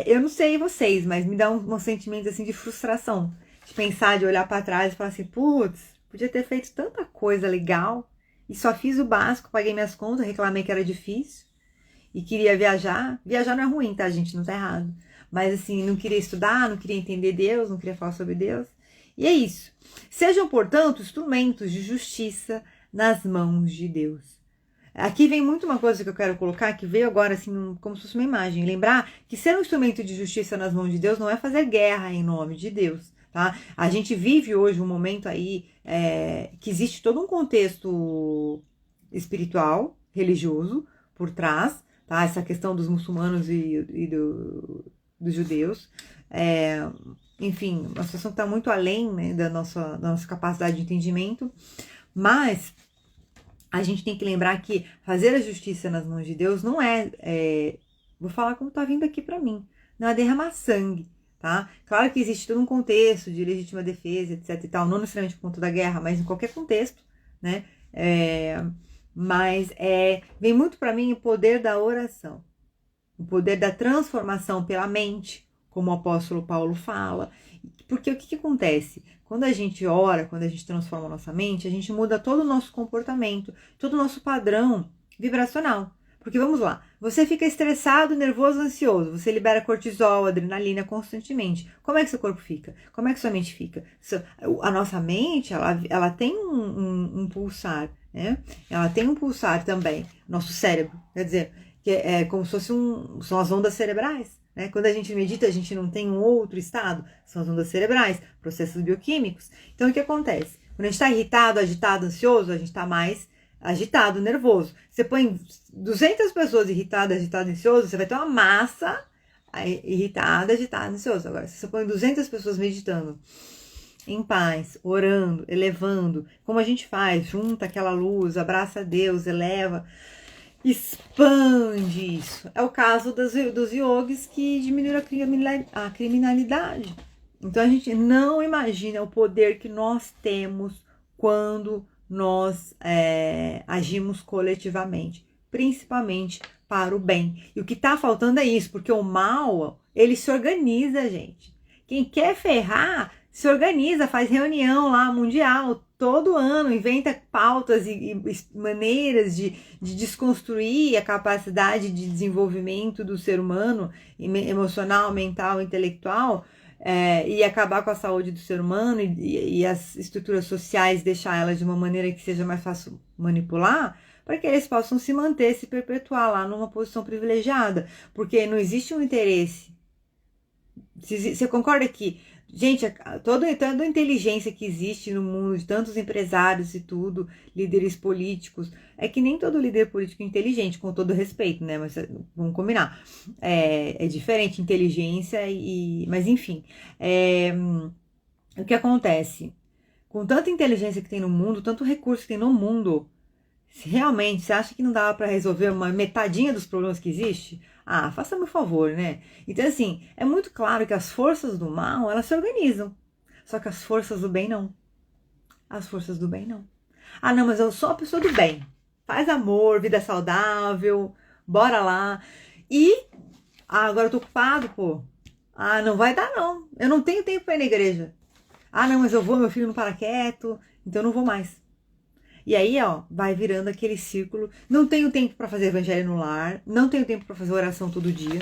eu não sei vocês, mas me dá um sentimento assim de frustração. De pensar, de olhar para trás e falar assim, putz, podia ter feito tanta coisa legal e só fiz o básico, paguei minhas contas, reclamei que era difícil e queria viajar. Viajar não é ruim, tá, gente? Não tá errado. Mas assim, não queria estudar, não queria entender Deus, não queria falar sobre Deus. E é isso. Sejam, portanto, instrumentos de justiça nas mãos de Deus. Aqui vem muito uma coisa que eu quero colocar, que veio agora assim, como se fosse uma imagem. Lembrar que ser um instrumento de justiça nas mãos de Deus não é fazer guerra em nome de Deus. Tá? A gente vive hoje um momento aí que existe todo um contexto espiritual, religioso, por trás, tá? Essa questão dos muçulmanos e dos judeus. Enfim, uma situação que está muito além, né, da nossa capacidade de entendimento, mas a gente tem que lembrar que fazer a justiça nas mãos de Deus não vou falar como está vindo aqui para mim, não é derramar sangue, tá? Claro que existe todo um contexto de legítima defesa, etc e tal, não necessariamente por conta da guerra, mas em qualquer contexto, né? Mas vem muito para mim o poder da oração, o poder da transformação pela mente, como o apóstolo Paulo fala. Porque o que acontece? Quando a gente ora, quando a gente transforma a nossa mente, a gente muda todo o nosso comportamento, todo o nosso padrão vibracional. Porque vamos lá, você fica estressado, nervoso, ansioso, você libera cortisol, adrenalina constantemente. Como é que seu corpo fica? Como é que sua mente fica? A nossa mente, ela tem um pulsar, né? Ela tem um pulsar também, nosso cérebro, quer dizer, que é como se fosse são as ondas cerebrais. Né? Quando a gente medita, a gente não tem um outro estado, são as ondas cerebrais, processos bioquímicos. Então, o que acontece? Quando a gente está irritado, agitado, ansioso, a gente está mais agitado, nervoso. Você põe 200 pessoas irritadas, agitadas, ansiosas, você vai ter uma massa irritada, agitada, ansiosa. Agora, se você põe 200 pessoas meditando, em paz, orando, elevando, como a gente faz, junta aquela luz, abraça Deus, eleva, expande isso. É o caso dos yogis que diminuíram a criminalidade. Então a gente não imagina o poder que nós temos quando nós agimos coletivamente, principalmente para o bem. E o que está faltando é isso, porque o mal, ele se organiza, gente. Quem quer ferrar, se organiza, faz reunião lá mundial, todo ano, inventa pautas e maneiras de desconstruir a capacidade de desenvolvimento do ser humano, emocional, mental, intelectual, e acabar com a saúde do ser humano e as estruturas sociais, deixar elas de uma maneira que seja mais fácil manipular, para que eles possam se manter, se perpetuar lá numa posição privilegiada, porque não existe um interesse. Você concorda que, gente, toda a inteligência que existe no mundo, de tantos empresários e tudo, líderes políticos, é que nem todo líder político é inteligente, com todo respeito, né? Mas vamos combinar. É diferente inteligência mas enfim. O que acontece? Com tanta inteligência que tem no mundo, tanto recurso que tem no mundo, se realmente você acha que não dava para resolver uma metadinha dos problemas que existe? Ah, faça-me um favor, né? Então, assim, é muito claro que as forças do mal, elas se organizam. Só que as forças do bem não. As forças do bem não. Ah, não, mas eu sou a pessoa do bem. Faz amor, vida saudável, bora lá. Agora eu tô ocupado, pô. Ah, não vai dar, não. Eu não tenho tempo para ir na igreja. Ah, não, mas meu filho não para quieto, então eu não vou mais. E aí, vai virando aquele círculo. Não tenho tempo para fazer evangelho no lar. Não tenho tempo para fazer oração todo dia.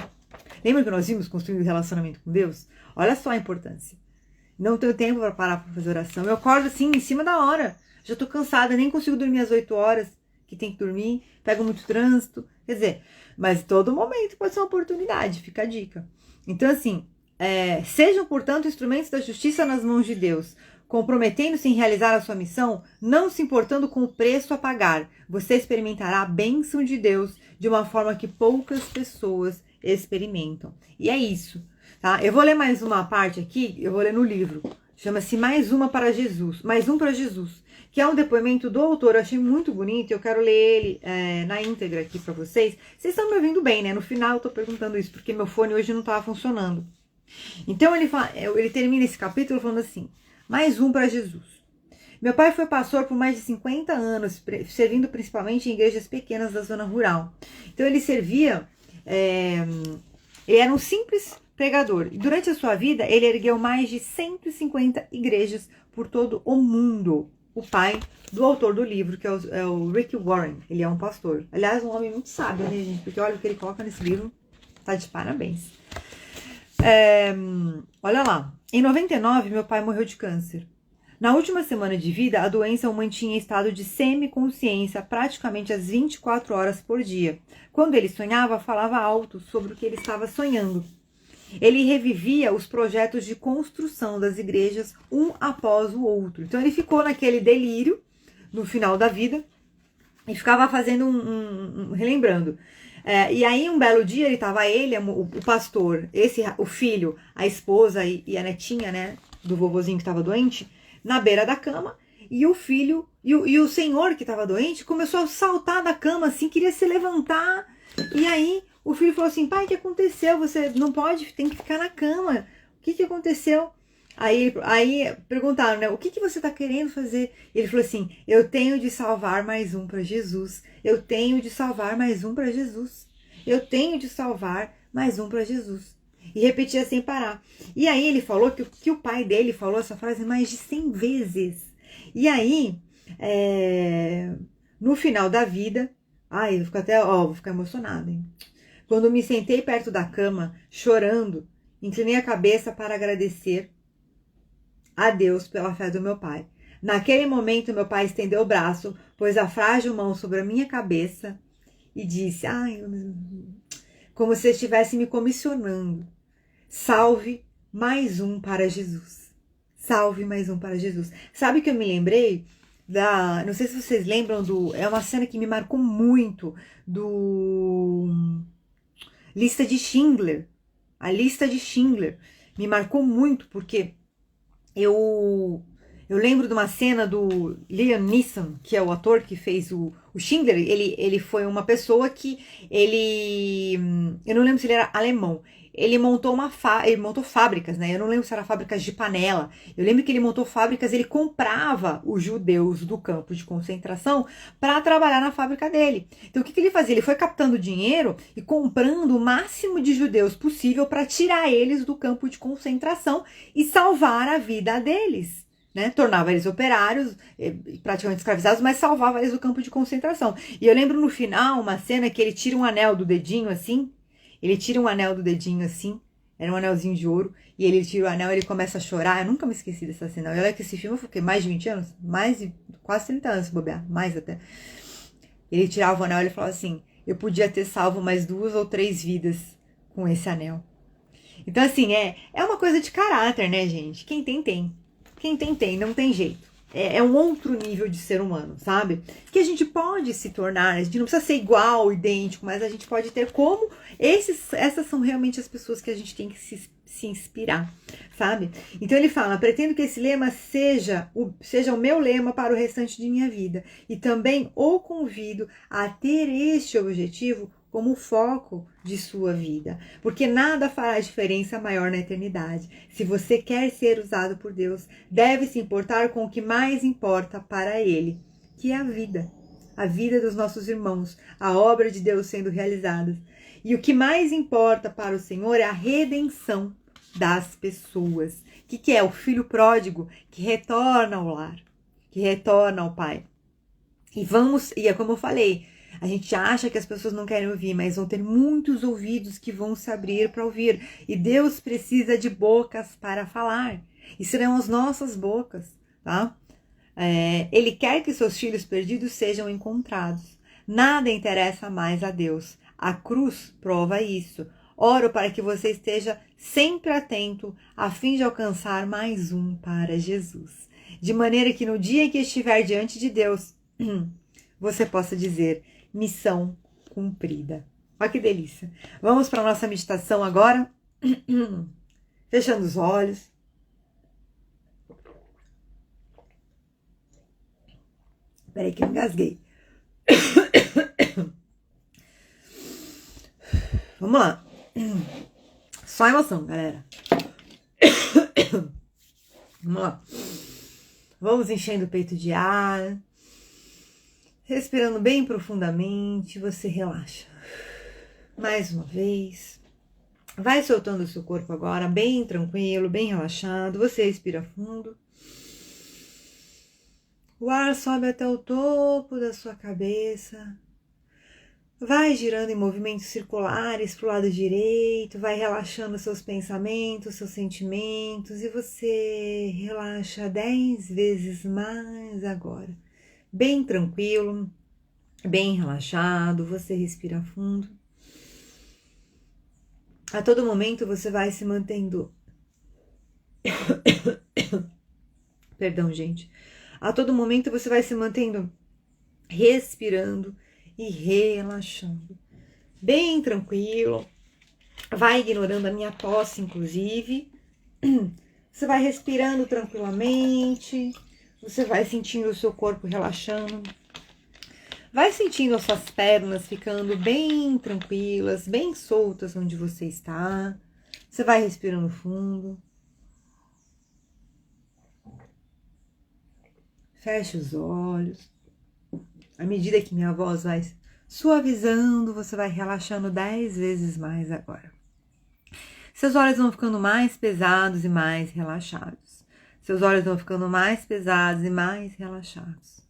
Lembra que nós vimos construindo relacionamento com Deus? Olha só a importância. Não tenho tempo para parar para fazer oração. Eu acordo assim, em cima da hora. Já tô cansada, nem consigo dormir às 8 horas, que tem que dormir. Pego muito trânsito. Quer dizer, mas todo momento pode ser uma oportunidade. Fica a dica. Então, assim, sejam, portanto, instrumentos da justiça nas mãos de Deus, comprometendo-se em realizar a sua missão, não se importando com o preço a pagar. Você experimentará a bênção de Deus de uma forma que poucas pessoas experimentam. E é isso, tá? Eu vou ler mais uma parte aqui, eu vou ler no livro. Chama-se Mais um para Jesus, que é um depoimento do autor. Eu achei muito bonito, eu quero ler ele na íntegra aqui para vocês. Vocês estão me ouvindo bem, né? No final eu tô perguntando isso, porque meu fone hoje não estava funcionando. Então ele termina esse capítulo falando assim: mais um para Jesus. Meu pai foi pastor por mais de 50 anos, servindo principalmente em igrejas pequenas da zona rural. Então ele servia, ele era um simples pregador. E durante a sua vida, ele ergueu mais de 150 igrejas por todo o mundo. O pai do autor do livro, que é o Rick Warren, ele é um pastor. Aliás, um homem muito sábio, né, gente? Porque olha o que ele coloca nesse livro, tá de parabéns. Olha lá, em 99, meu pai morreu de câncer. Na última semana de vida, a doença o mantinha em estado de semiconsciência praticamente às 24 horas por dia. Quando ele sonhava, falava alto sobre o que ele estava sonhando. Ele revivia os projetos de construção das igrejas um após o outro. Então ele ficou naquele delírio no final da vida e ficava fazendo relembrando. E aí um belo dia ele, o pastor, o filho, a esposa e a netinha, né, do vovozinho que estava doente, na beira da cama, e o filho, e o senhor que estava doente começou a saltar da cama assim, queria se levantar, e aí o filho falou assim: pai, o que aconteceu? Você não pode, tem que ficar na cama. O que aconteceu? Aí perguntaram, né? O que você está querendo fazer? Ele falou assim: eu tenho de salvar mais um para Jesus. Eu tenho de salvar mais um para Jesus. Eu tenho de salvar mais um para Jesus. E repetia sem parar. E aí ele falou que o pai dele falou essa frase mais de 100 vezes. E aí, no final da vida, eu fico vou ficar emocionada, hein? Quando me sentei perto da cama, chorando, inclinei a cabeça para agradecer a Deus pela fé do meu pai. Naquele momento, meu pai estendeu o braço, pôs a frágil mão sobre a minha cabeça e disse, como se estivesse me comissionando: salve mais um para Jesus. Salve mais um para Jesus. Sabe que eu me lembrei não sei se vocês lembram é uma cena que me marcou muito, do Lista de Schindler. A Lista de Schindler me marcou muito, porque eu lembro de uma cena do Liam Neeson, que é o ator que fez o Schindler. Ele foi uma pessoa que eu não lembro se ele era alemão. Ele montou fábricas, né? Eu não lembro se era fábricas de panela. Eu lembro que ele montou fábricas, ele comprava os judeus do campo de concentração para trabalhar na fábrica dele. Então o que ele fazia? Ele foi captando dinheiro e comprando o máximo de judeus possível para tirar eles do campo de concentração e salvar a vida deles, né? Tornava eles operários, praticamente escravizados, mas salvava eles do campo de concentração. E eu lembro no final uma cena que ele tira um anel do dedinho assim. Ele tira um anel do dedinho assim, era um anelzinho de ouro, e ele tira o anel e ele começa a chorar. Eu nunca me esqueci dessa cena. Olha que esse filme eu fiquei mais de 20 anos, mais de quase 30 anos se bobear, mais até. Ele tirava o anel e ele falava assim: eu podia ter salvo mais 2 ou 3 vidas com esse anel. Então assim, é uma coisa de caráter, né, gente? Quem tem, tem. Quem tem, não tem jeito. É um outro nível de ser humano, sabe? Que a gente pode se tornar, a gente não precisa ser igual, idêntico, mas a gente pode ter como essas são realmente as pessoas que a gente tem que se inspirar, sabe? Então ele fala: pretendo que esse lema seja o meu lema para o restante de minha vida, e também o convido a ter este objetivo como foco de sua vida, porque nada fará diferença maior na eternidade. Se você quer ser usado por Deus, deve se importar com o que mais importa para Ele, que é a vida dos nossos irmãos, a obra de Deus sendo realizada. E o que mais importa para o Senhor é a redenção das pessoas. O que é? O filho pródigo que retorna ao lar, que retorna ao Pai. E é como eu falei, a gente acha que as pessoas não querem ouvir, mas vão ter muitos ouvidos que vão se abrir para ouvir. E Deus precisa de bocas para falar. E serão as nossas bocas, tá? Ele quer que seus filhos perdidos sejam encontrados. Nada interessa mais a Deus. A cruz prova isso. Oro para que você esteja sempre atento, a fim de alcançar mais um para Jesus. De maneira que no dia em que estiver diante de Deus, você possa dizer: missão cumprida. Olha que delícia. Vamos para a nossa meditação agora. Fechando os olhos. Peraí que eu engasguei. Vamos lá. Só emoção, galera. Vamos lá. Vamos enchendo o peito de ar. Respirando bem profundamente, você relaxa. Mais uma vez. Vai soltando o seu corpo agora, bem tranquilo, bem relaxado. Você respira fundo. O ar sobe até o topo da sua cabeça. Vai girando em movimentos circulares para o lado direito, vai relaxando seus pensamentos, seus sentimentos, e você relaxa 10 vezes mais agora. Bem tranquilo, bem relaxado, você respira fundo. A todo momento você vai se mantendo... Perdão, gente. A todo momento você vai se mantendo respirando e relaxando. Bem tranquilo. Vai ignorando a minha tosse, inclusive. Você vai respirando tranquilamente. Você vai sentindo o seu corpo relaxando. Vai sentindo as suas pernas ficando bem tranquilas, bem soltas onde você está. Você vai respirando fundo. Feche os olhos. À medida que minha voz vai suavizando, você vai relaxando 10 vezes mais agora. Seus olhos vão ficando mais pesados e mais relaxados. Seus olhos vão ficando mais pesados e mais relaxados.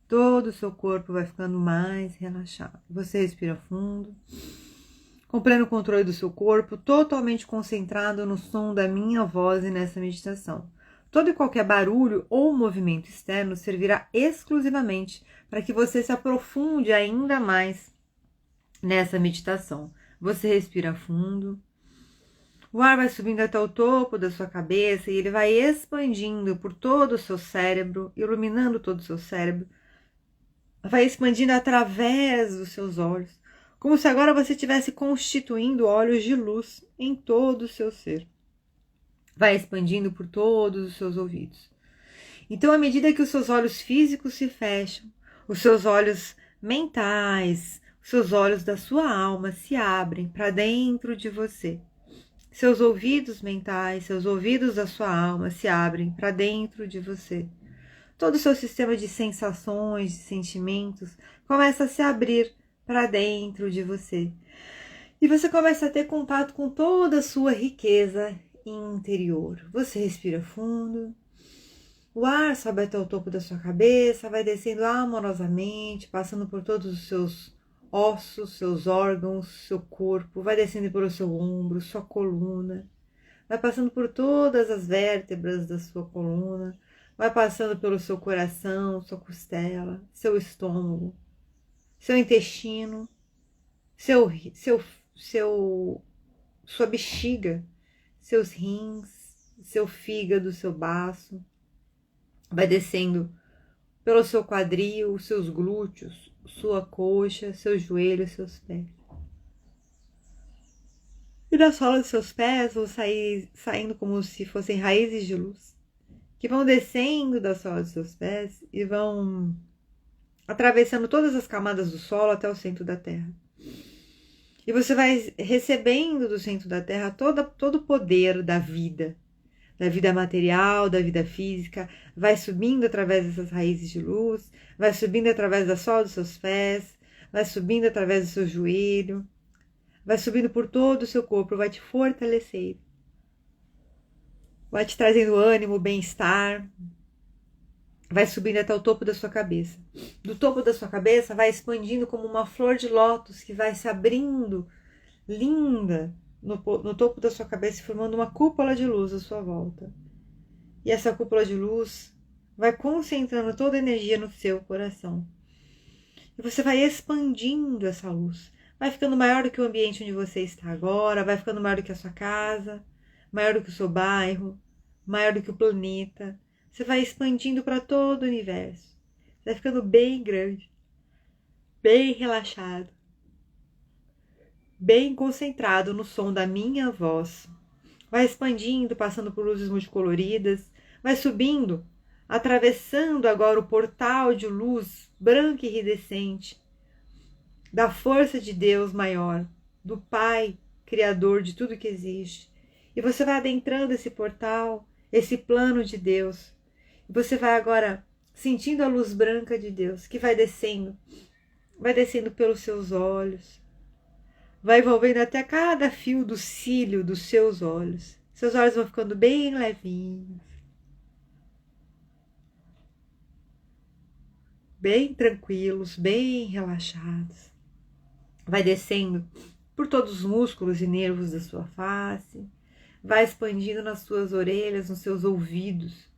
Todo o seu corpo vai ficando mais relaxado. Você respira fundo, com pleno controle do seu corpo, totalmente concentrado no som da minha voz e nessa meditação. Todo e qualquer barulho ou movimento externo servirá exclusivamente para que você se aprofunde ainda mais nessa meditação. Você respira fundo. O ar vai subindo até o topo da sua cabeça e ele vai expandindo por todo o seu cérebro, iluminando todo o seu cérebro. Vai expandindo através dos seus olhos, como se agora você estivesse constituindo olhos de luz em todo o seu ser. Vai expandindo por todos os seus ouvidos. Então, à medida que os seus olhos físicos se fecham, os seus olhos mentais, os seus olhos da sua alma se abrem para dentro de você. Seus ouvidos mentais, seus ouvidos da sua alma se abrem para dentro de você. Todo o seu sistema de sensações, de sentimentos, começa a se abrir para dentro de você. E você começa a ter contato com toda a sua riqueza interior. Você respira fundo. O ar sobe até o topo da sua cabeça, vai descendo amorosamente, passando por todos os seus ossos, seus órgãos, seu corpo, vai descendo pelo seu ombro, sua coluna, vai passando por todas as vértebras da sua coluna, vai passando pelo seu coração, sua costela, seu estômago, seu intestino, sua bexiga, seus rins, seu fígado, seu baço, vai descendo pelo seu quadril, seus glúteos, sua coxa, seus joelhos, seus pés. E da sola dos seus pés vão saindo como se fossem raízes de luz, que vão descendo da sola dos seus pés e vão atravessando todas as camadas do solo até o centro da terra. E você vai recebendo do centro da terra todo o poder da vida material, da vida física, vai subindo através dessas raízes de luz, vai subindo através da sola dos seus pés, vai subindo através do seu joelho, vai subindo por todo o seu corpo, vai te fortalecer, vai te trazendo ânimo, bem-estar, vai subindo até o topo da sua cabeça. Do topo da sua cabeça vai expandindo como uma flor de lótus que vai se abrindo, linda, no topo da sua cabeça, formando uma cúpula de luz à sua volta. E essa cúpula de luz vai concentrando toda a energia no seu coração. E você vai expandindo essa luz. Vai ficando maior do que o ambiente onde você está agora, vai ficando maior do que a sua casa, maior do que o seu bairro, maior do que o planeta. Você vai expandindo para todo o universo. Vai ficando bem grande, bem relaxado, bem concentrado no som da minha voz. Vai expandindo, passando por luzes multicoloridas, vai subindo, atravessando agora o portal de luz branca e iridescente, da força de Deus maior, do Pai, Criador de tudo que existe. E você vai adentrando esse portal esse plano de Deus. Você vai agora sentindo a luz branca de Deus que vai descendo pelos seus olhos, vai envolvendo até cada fio do cílio dos seus olhos. Seus olhos vão ficando bem levinhos, bem tranquilos, bem relaxados. Vai descendo por todos os músculos e nervos da sua face, vai expandindo nas suas orelhas, nos seus ouvidos,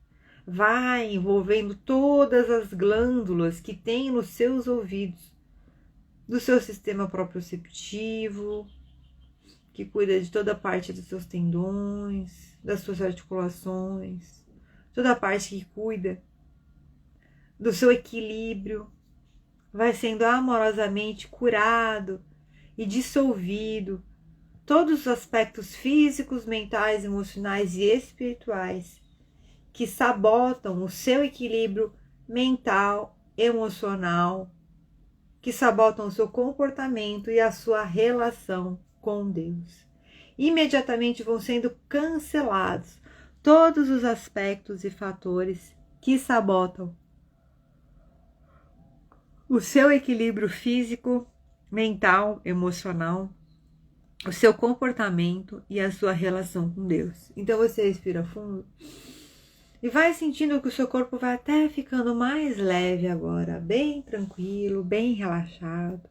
vai envolvendo todas as glândulas que tem nos seus ouvidos, do seu sistema proprioceptivo, que cuida de toda a parte dos seus tendões, das suas articulações, toda a parte que cuida do seu equilíbrio, vai sendo amorosamente curado e dissolvido todos os aspectos físicos, mentais, emocionais e espirituais que sabotam o seu equilíbrio mental, emocional, que sabotam o seu comportamento e a sua relação com Deus. Imediatamente vão sendo cancelados todos os aspectos e fatores que sabotam o seu equilíbrio físico, mental, emocional, o seu comportamento e a sua relação com Deus. Então você respira fundo e vai sentindo que o seu corpo vai até ficando mais leve agora, bem tranquilo, bem relaxado,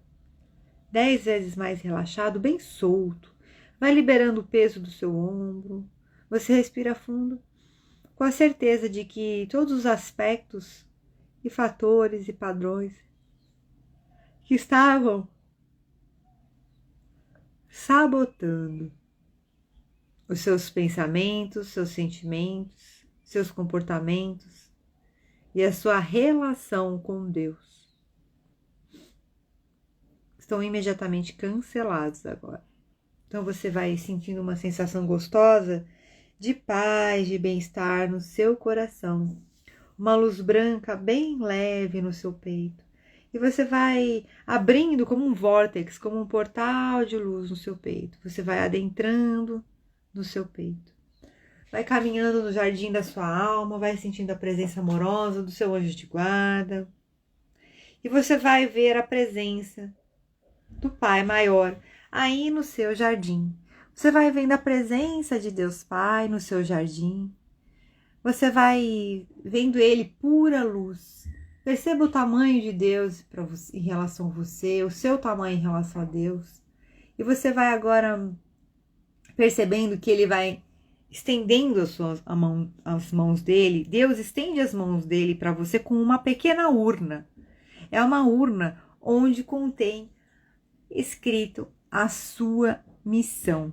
10 vezes mais relaxado, bem solto. Vai liberando o peso do seu ombro. Você respira fundo com a certeza de que todos os aspectos e fatores e padrões que estavam sabotando os seus pensamentos, seus sentimentos, seus comportamentos e a sua relação com Deus estão imediatamente cancelados agora. Então você vai sentindo uma sensação gostosa de paz, de bem-estar no seu coração, uma luz branca bem leve no seu peito. E você vai abrindo como um vórtex, como um portal de luz no seu peito. Você vai adentrando no seu peito. Vai caminhando no jardim da sua alma, vai sentindo a presença amorosa do seu anjo de guarda. E você vai ver a presença do Pai Maior aí no seu jardim. Você vai vendo a presença de Deus Pai no seu jardim. Você vai vendo Ele pura luz. Perceba o tamanho de Deus em relação a você, o seu tamanho em relação a Deus. E você vai agora percebendo que Ele vai estendendo as mãos dele. Deus estende as mãos dele para você com uma pequena urna. É uma urna onde contém escrito a sua missão.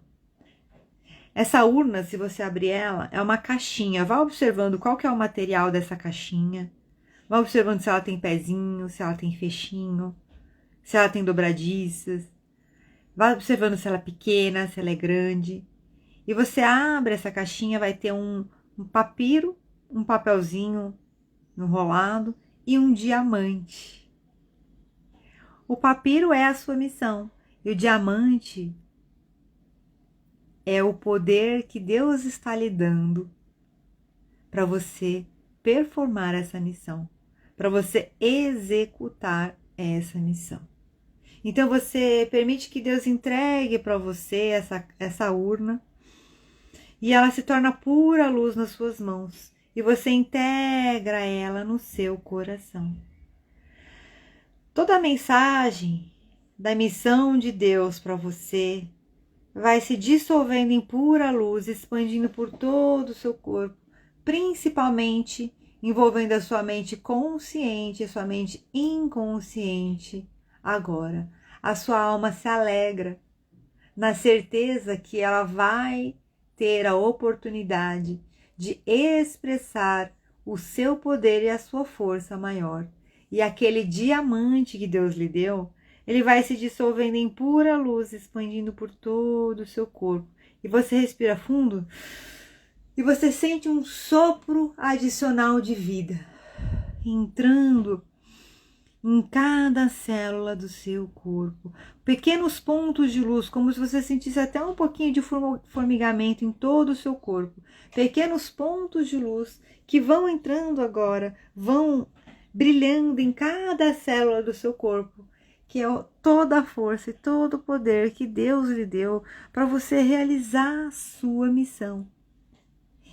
Essa urna, se você abrir ela, é uma caixinha. Vá observando qual que é o material dessa caixinha. Vá observando se ela tem pezinho, se ela tem fechinho, se ela tem dobradiças. Vá observando se ela é pequena, se ela é grande. E você abre essa caixinha, vai ter um papiro, um papelzinho enrolado e um diamante. O papiro é a sua missão e o diamante é o poder que Deus está lhe dando para você performar essa missão, para você executar essa missão. Então você permite que Deus entregue para você essa urna e ela se torna pura luz nas suas mãos e você integra ela no seu coração. Toda a mensagem da missão de Deus para você vai se dissolvendo em pura luz, expandindo por todo o seu corpo, principalmente envolvendo a sua mente consciente e a sua mente inconsciente. Agora, a sua alma se alegra na certeza que ela vai ter a oportunidade de expressar o seu poder e a sua força maior. E aquele diamante que Deus lhe deu, ele vai se dissolvendo em pura luz, expandindo por todo o seu corpo. E você respira fundo e você sente um sopro adicional de vida, entrando em cada célula do seu corpo. Pequenos pontos de luz, como se você sentisse até um pouquinho de formigamento em todo o seu corpo. Pequenos pontos de luz que vão entrando agora, vão brilhando em cada célula do seu corpo, que é toda a força e todo o poder que Deus lhe deu para você realizar a sua missão.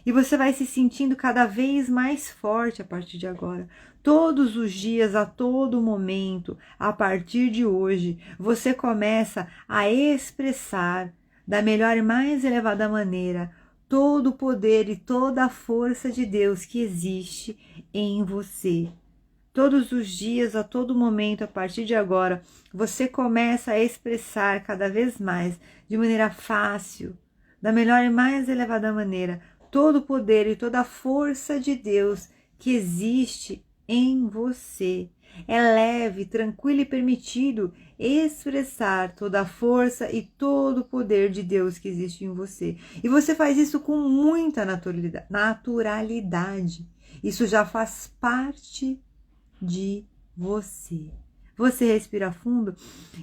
E você vai se sentindo cada vez mais forte a partir de agora. Todos os dias, a todo momento, a partir de hoje, você começa a expressar da melhor e mais elevada maneira todo o poder e toda a força de Deus que existe em você. Todos os dias, a todo momento, a partir de agora, você começa a expressar cada vez mais, de maneira fácil, da melhor e mais elevada maneira, todo o poder e toda a força de Deus que existe em você. É leve, tranquilo e permitido expressar toda a força e todo o poder de Deus que existe em você. E você faz isso com muita naturalidade. Isso já faz parte de você. Você respira fundo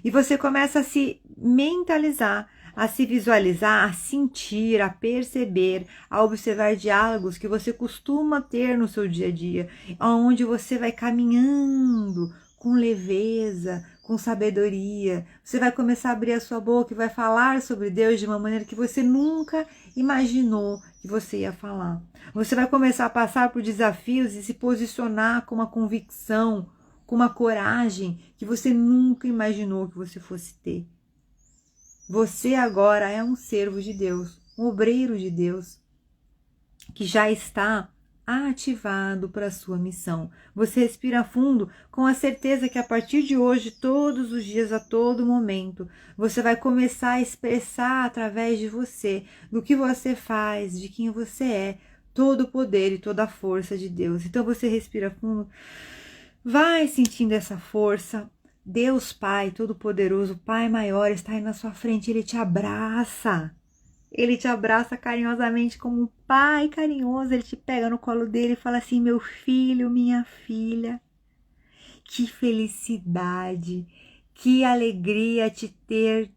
e você começa a se mentalizar, a se visualizar, a sentir, a perceber, a observar diálogos que você costuma ter no seu dia a dia, onde você vai caminhando com leveza, com sabedoria. Você vai começar a abrir a sua boca e vai falar sobre Deus de uma maneira que você nunca imaginou que você ia falar. Você vai começar a passar por desafios e se posicionar com uma convicção, com uma coragem que você nunca imaginou que você fosse ter. Você agora é um servo de Deus, um obreiro de Deus, que já está ativado para a sua missão. Você respira fundo com a certeza que a partir de hoje, todos os dias, a todo momento, você vai começar a expressar através de você, do que você faz, de quem você é, todo o poder e toda a força de Deus. Então você respira fundo, vai sentindo essa força. Deus Pai Todo-Poderoso, Pai Maior, está aí na sua frente, Ele te abraça. Ele te abraça carinhosamente como um pai carinhoso. Ele te pega no colo dele e fala assim: meu filho, minha filha, que felicidade, que alegria te ter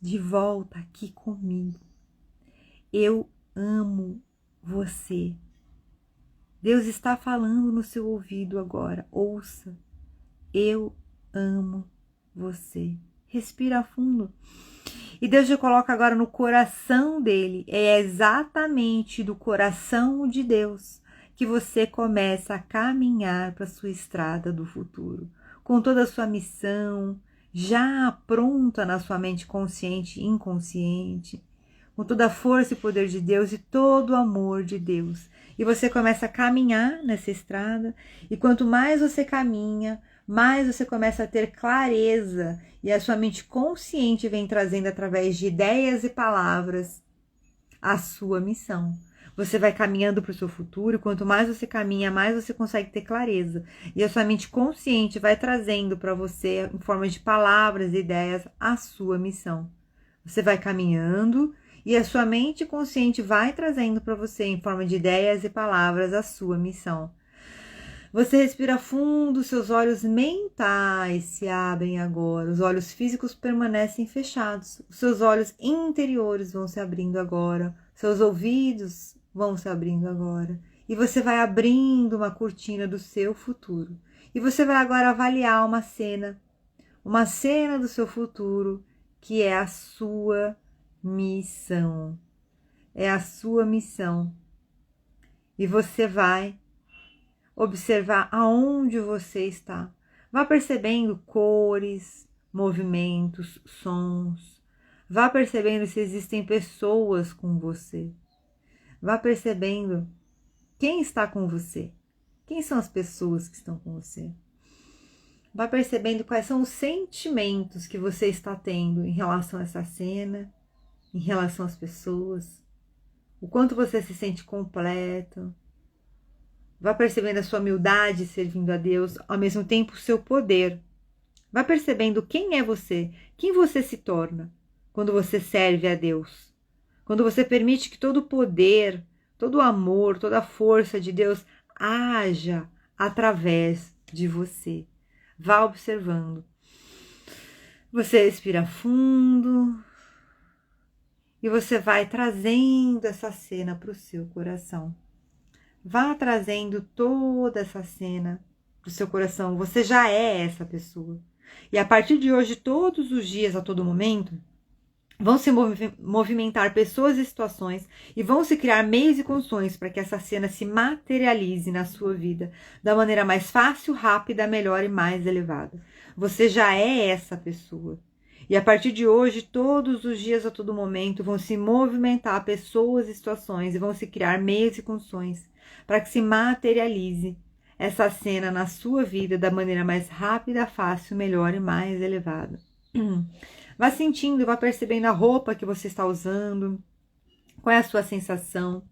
de volta aqui comigo. Eu amo você. Deus está falando no seu ouvido agora. Ouça. Eu amo você. Respira fundo. E Deus te coloca agora no coração dele. É exatamente do coração de Deus que você começa a caminhar para a sua estrada do futuro. Com toda a sua missão já pronta na sua mente consciente e inconsciente. Com toda a força e poder de Deus e todo o amor de Deus. E você começa a caminhar nessa estrada. E quanto mais você caminha, mais você começa a ter clareza e a sua mente consciente vem trazendo através de ideias e palavras a sua missão. Você vai caminhando para o seu futuro e quanto mais você caminha, mais você consegue ter clareza. E a sua mente consciente vai trazendo para você, em forma de palavras e ideias, a sua missão. Você vai caminhando e a sua mente consciente vai trazendo para você, em forma de ideias e palavras, a sua missão. Você respira fundo, seus olhos mentais se abrem agora. Os olhos físicos permanecem fechados. Os seus olhos interiores vão se abrindo agora. Seus ouvidos vão se abrindo agora. E você vai abrindo uma cortina do seu futuro. E você vai agora avaliar uma cena do seu futuro, que é a sua missão. É a sua missão. E você vai observar aonde você está. Vá percebendo cores, movimentos, sons. Vá percebendo se existem pessoas com você. Vá percebendo quem está com você. Quem são as pessoas que estão com você? Vá percebendo quais são os sentimentos que você está tendo em relação a essa cena, em relação às pessoas. O quanto você se sente completo. Vá percebendo a sua humildade servindo a Deus, ao mesmo tempo o seu poder. Vá percebendo quem é você, quem você se torna quando você serve a Deus. Quando você permite que todo o poder, todo o amor, toda a força de Deus haja através de você. Vá observando. Você respira fundo e você vai trazendo essa cena para o seu coração. Vá trazendo toda essa cena para o seu coração. Você já é essa pessoa. E a partir de hoje, todos os dias, a todo momento, vão se movimentar pessoas e situações e vão se criar meios e condições para que essa cena se materialize na sua vida da maneira mais fácil, rápida, melhor e mais elevada. Você já é essa pessoa. E a partir de hoje, todos os dias, a todo momento, vão se movimentar pessoas e situações e vão se criar meios e condições para que se materialize essa cena na sua vida da maneira mais rápida, fácil, melhor e mais elevada. Vá sentindo, vá percebendo a roupa que você está usando, qual é a sua sensação.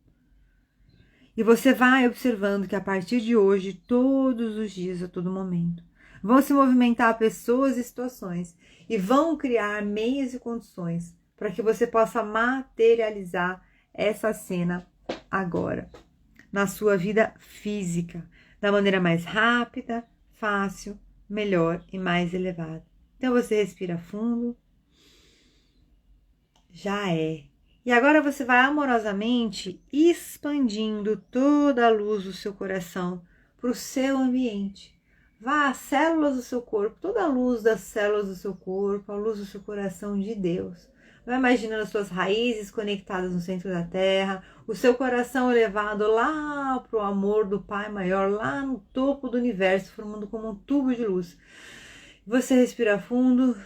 E você vai observando que a partir de hoje, todos os dias, a todo momento, vão se movimentar pessoas e situações e vão criar meios e condições para que você possa materializar essa cena agora, na sua vida física, da maneira mais rápida, fácil, melhor e mais elevada. Então você respira fundo. Já é. E agora você vai amorosamente expandindo toda a luz do seu coração para o seu ambiente. Vá às células do seu corpo, toda a luz das células do seu corpo, a luz do seu coração de Deus. Vai imaginando as suas raízes conectadas no centro da terra, o seu coração elevado lá para o amor do Pai maior, lá no topo do universo, formando como um tubo de luz. Você respira fundo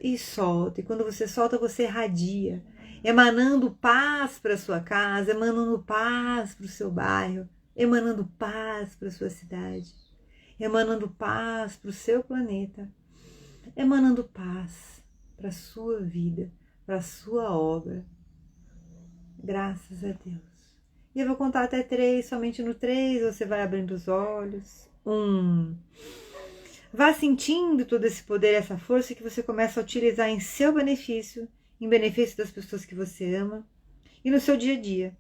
e solta. E quando você solta, você irradia, emanando paz para sua casa, emanando paz para o seu bairro, emanando paz para a sua cidade, emanando paz para o seu planeta, emanando paz para a sua vida, para a sua obra. Graças a Deus. E eu vou contar até 3, somente no 3 você vai abrindo os olhos. 1. Vá sentindo todo esse poder, essa força que você começa a utilizar em seu benefício, em benefício das pessoas que você ama e no seu dia a dia.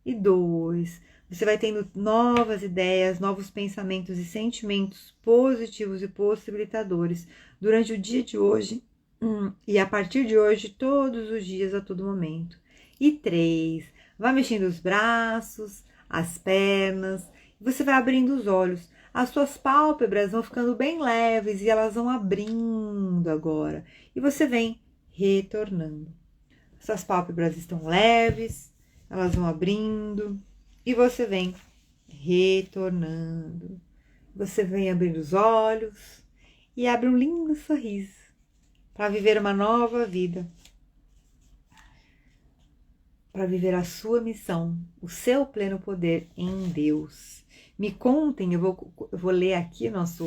E 2, você vai tendo novas ideias, novos pensamentos e sentimentos positivos e possibilitadores durante o dia de hoje e a partir de hoje, todos os dias, a todo momento. E 3, vá mexendo os braços, as pernas, você vai abrindo os olhos. As suas pálpebras vão ficando bem leves e elas vão abrindo agora. E você vem retornando. Suas pálpebras estão leves, elas vão abrindo e você vem retornando. Você vem abrindo os olhos e abre um lindo sorriso para viver uma nova vida. Para viver a sua missão, o seu pleno poder em Deus. Me contem, eu vou ler aqui nossas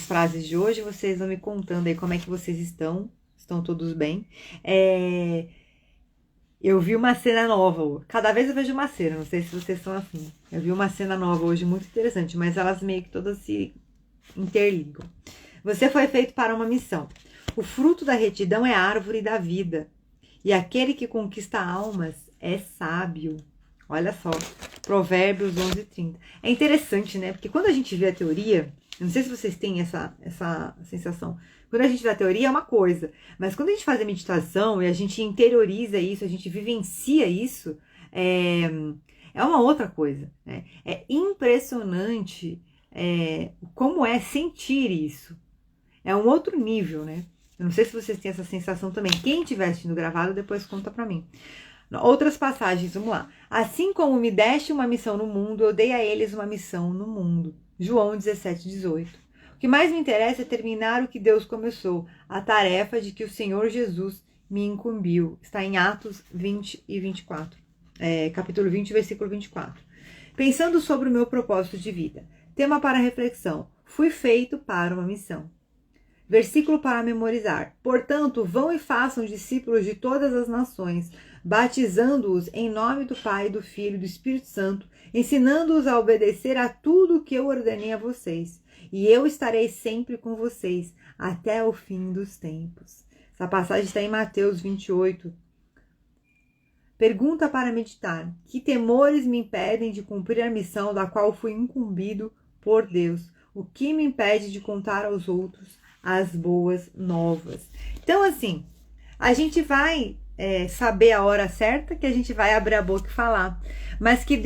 frases de hoje, vocês vão me contando aí como é que vocês estão todos bem. Eu vi uma cena nova, cada vez eu vejo uma cena, não sei se vocês estão assim. Eu vi uma cena nova hoje muito interessante, mas elas meio que todas se interligam. Você foi feito para uma missão. O fruto da retidão é a árvore da vida. E aquele que conquista almas é sábio. Olha só, Provérbios 11:30. É interessante, né? Porque quando a gente vê a teoria, eu não sei se vocês têm essa sensação. Quando a gente vê a teoria é uma coisa, mas quando a gente faz a meditação e a gente interioriza isso, a gente vivencia isso, é uma outra coisa, né? É impressionante como é sentir isso. É um outro nível, né? Eu não sei se vocês têm essa sensação também. Quem estiver assistindo gravado, depois conta pra mim. Outras passagens, vamos lá. Assim como me deste uma missão no mundo, eu dei a eles uma missão no mundo. João 17:18. O que mais me interessa é terminar o que Deus começou, a tarefa de que o Senhor Jesus me incumbiu. Está em Atos 20 e 24. Capítulo 20, versículo 24. Pensando sobre o meu propósito de vida. Tema para reflexão. Fui feito para uma missão. Versículo para memorizar. Portanto, vão e façam discípulos de todas as nações, batizando-os em nome do Pai, do Filho e do Espírito Santo, ensinando-os a obedecer a tudo o que eu ordenei a vocês. E eu estarei sempre com vocês, até o fim dos tempos. Essa passagem está em Mateus 28. Pergunta para meditar. Que temores me impedem de cumprir a missão da qual fui incumbido por Deus? O que me impede de contar aos outros as boas novas? Então, assim, a gente vai saber a hora certa que a gente vai abrir a boca e falar. Mas que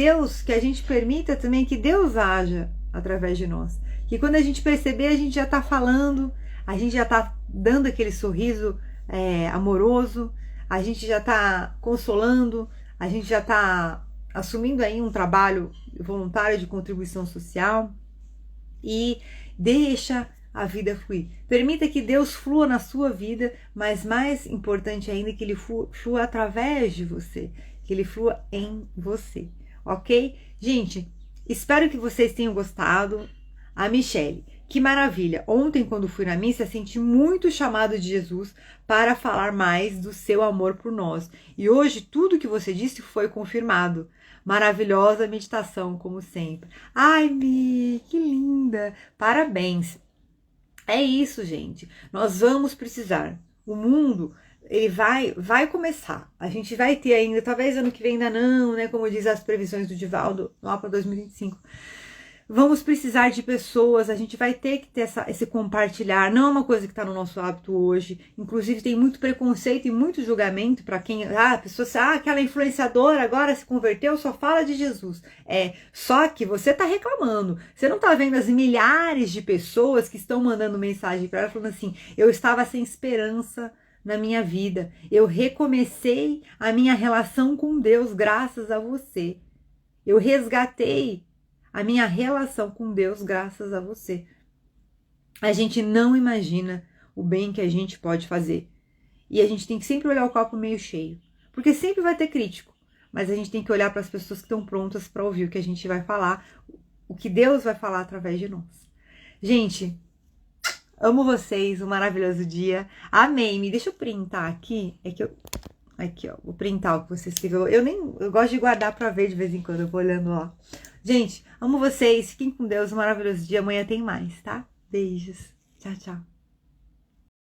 a gente permita também que Deus haja através de nós. Que quando a gente perceber, a gente já está falando, a gente já está dando aquele sorriso amoroso, a gente já está consolando, a gente já está assumindo aí um trabalho voluntário de contribuição social e deixa a vida fluir. Permita que Deus flua na sua vida, mas mais importante ainda que Ele flua através de você, que Ele flua em você, ok? Gente, espero que vocês tenham gostado. A Michele, que maravilha! Ontem, quando fui na missa, senti muito chamado de Jesus para falar mais do seu amor por nós. E hoje, tudo que você disse foi confirmado. Maravilhosa meditação, como sempre. Ai, Mi, que linda! Parabéns! É isso, gente. Nós vamos precisar. O mundo, ele vai começar. A gente vai ter ainda, talvez ano que vem ainda não, né? Como diz as previsões do Divaldo, lá para 2025. Vamos precisar de pessoas, a gente vai ter que ter esse compartilhar, não é uma coisa que está no nosso hábito hoje, inclusive tem muito preconceito e muito julgamento para quem, a pessoa, aquela influenciadora agora se converteu, só fala de Jesus. Só que você está reclamando, você não está vendo as milhares de pessoas que estão mandando mensagem para ela falando assim, eu estava sem esperança na minha vida, eu recomecei a minha relação com Deus graças a você, eu resgatei a minha relação com Deus graças a você. A gente não imagina o bem que a gente pode fazer. E a gente tem que sempre olhar o copo meio cheio. Porque sempre vai ter crítico. Mas a gente tem que olhar para as pessoas que estão prontas para ouvir o que a gente vai falar. O que Deus vai falar através de nós. Gente, amo vocês. Um maravilhoso dia. Amém. Me deixa eu printar aqui. Aqui, ó. Vou printar o que você escreveu. Eu gosto de guardar para ver de vez em quando. Eu vou olhando lá. Gente, amo vocês. Fiquem com Deus. Um maravilhoso dia. Amanhã tem mais, tá? Beijos. Tchau, tchau.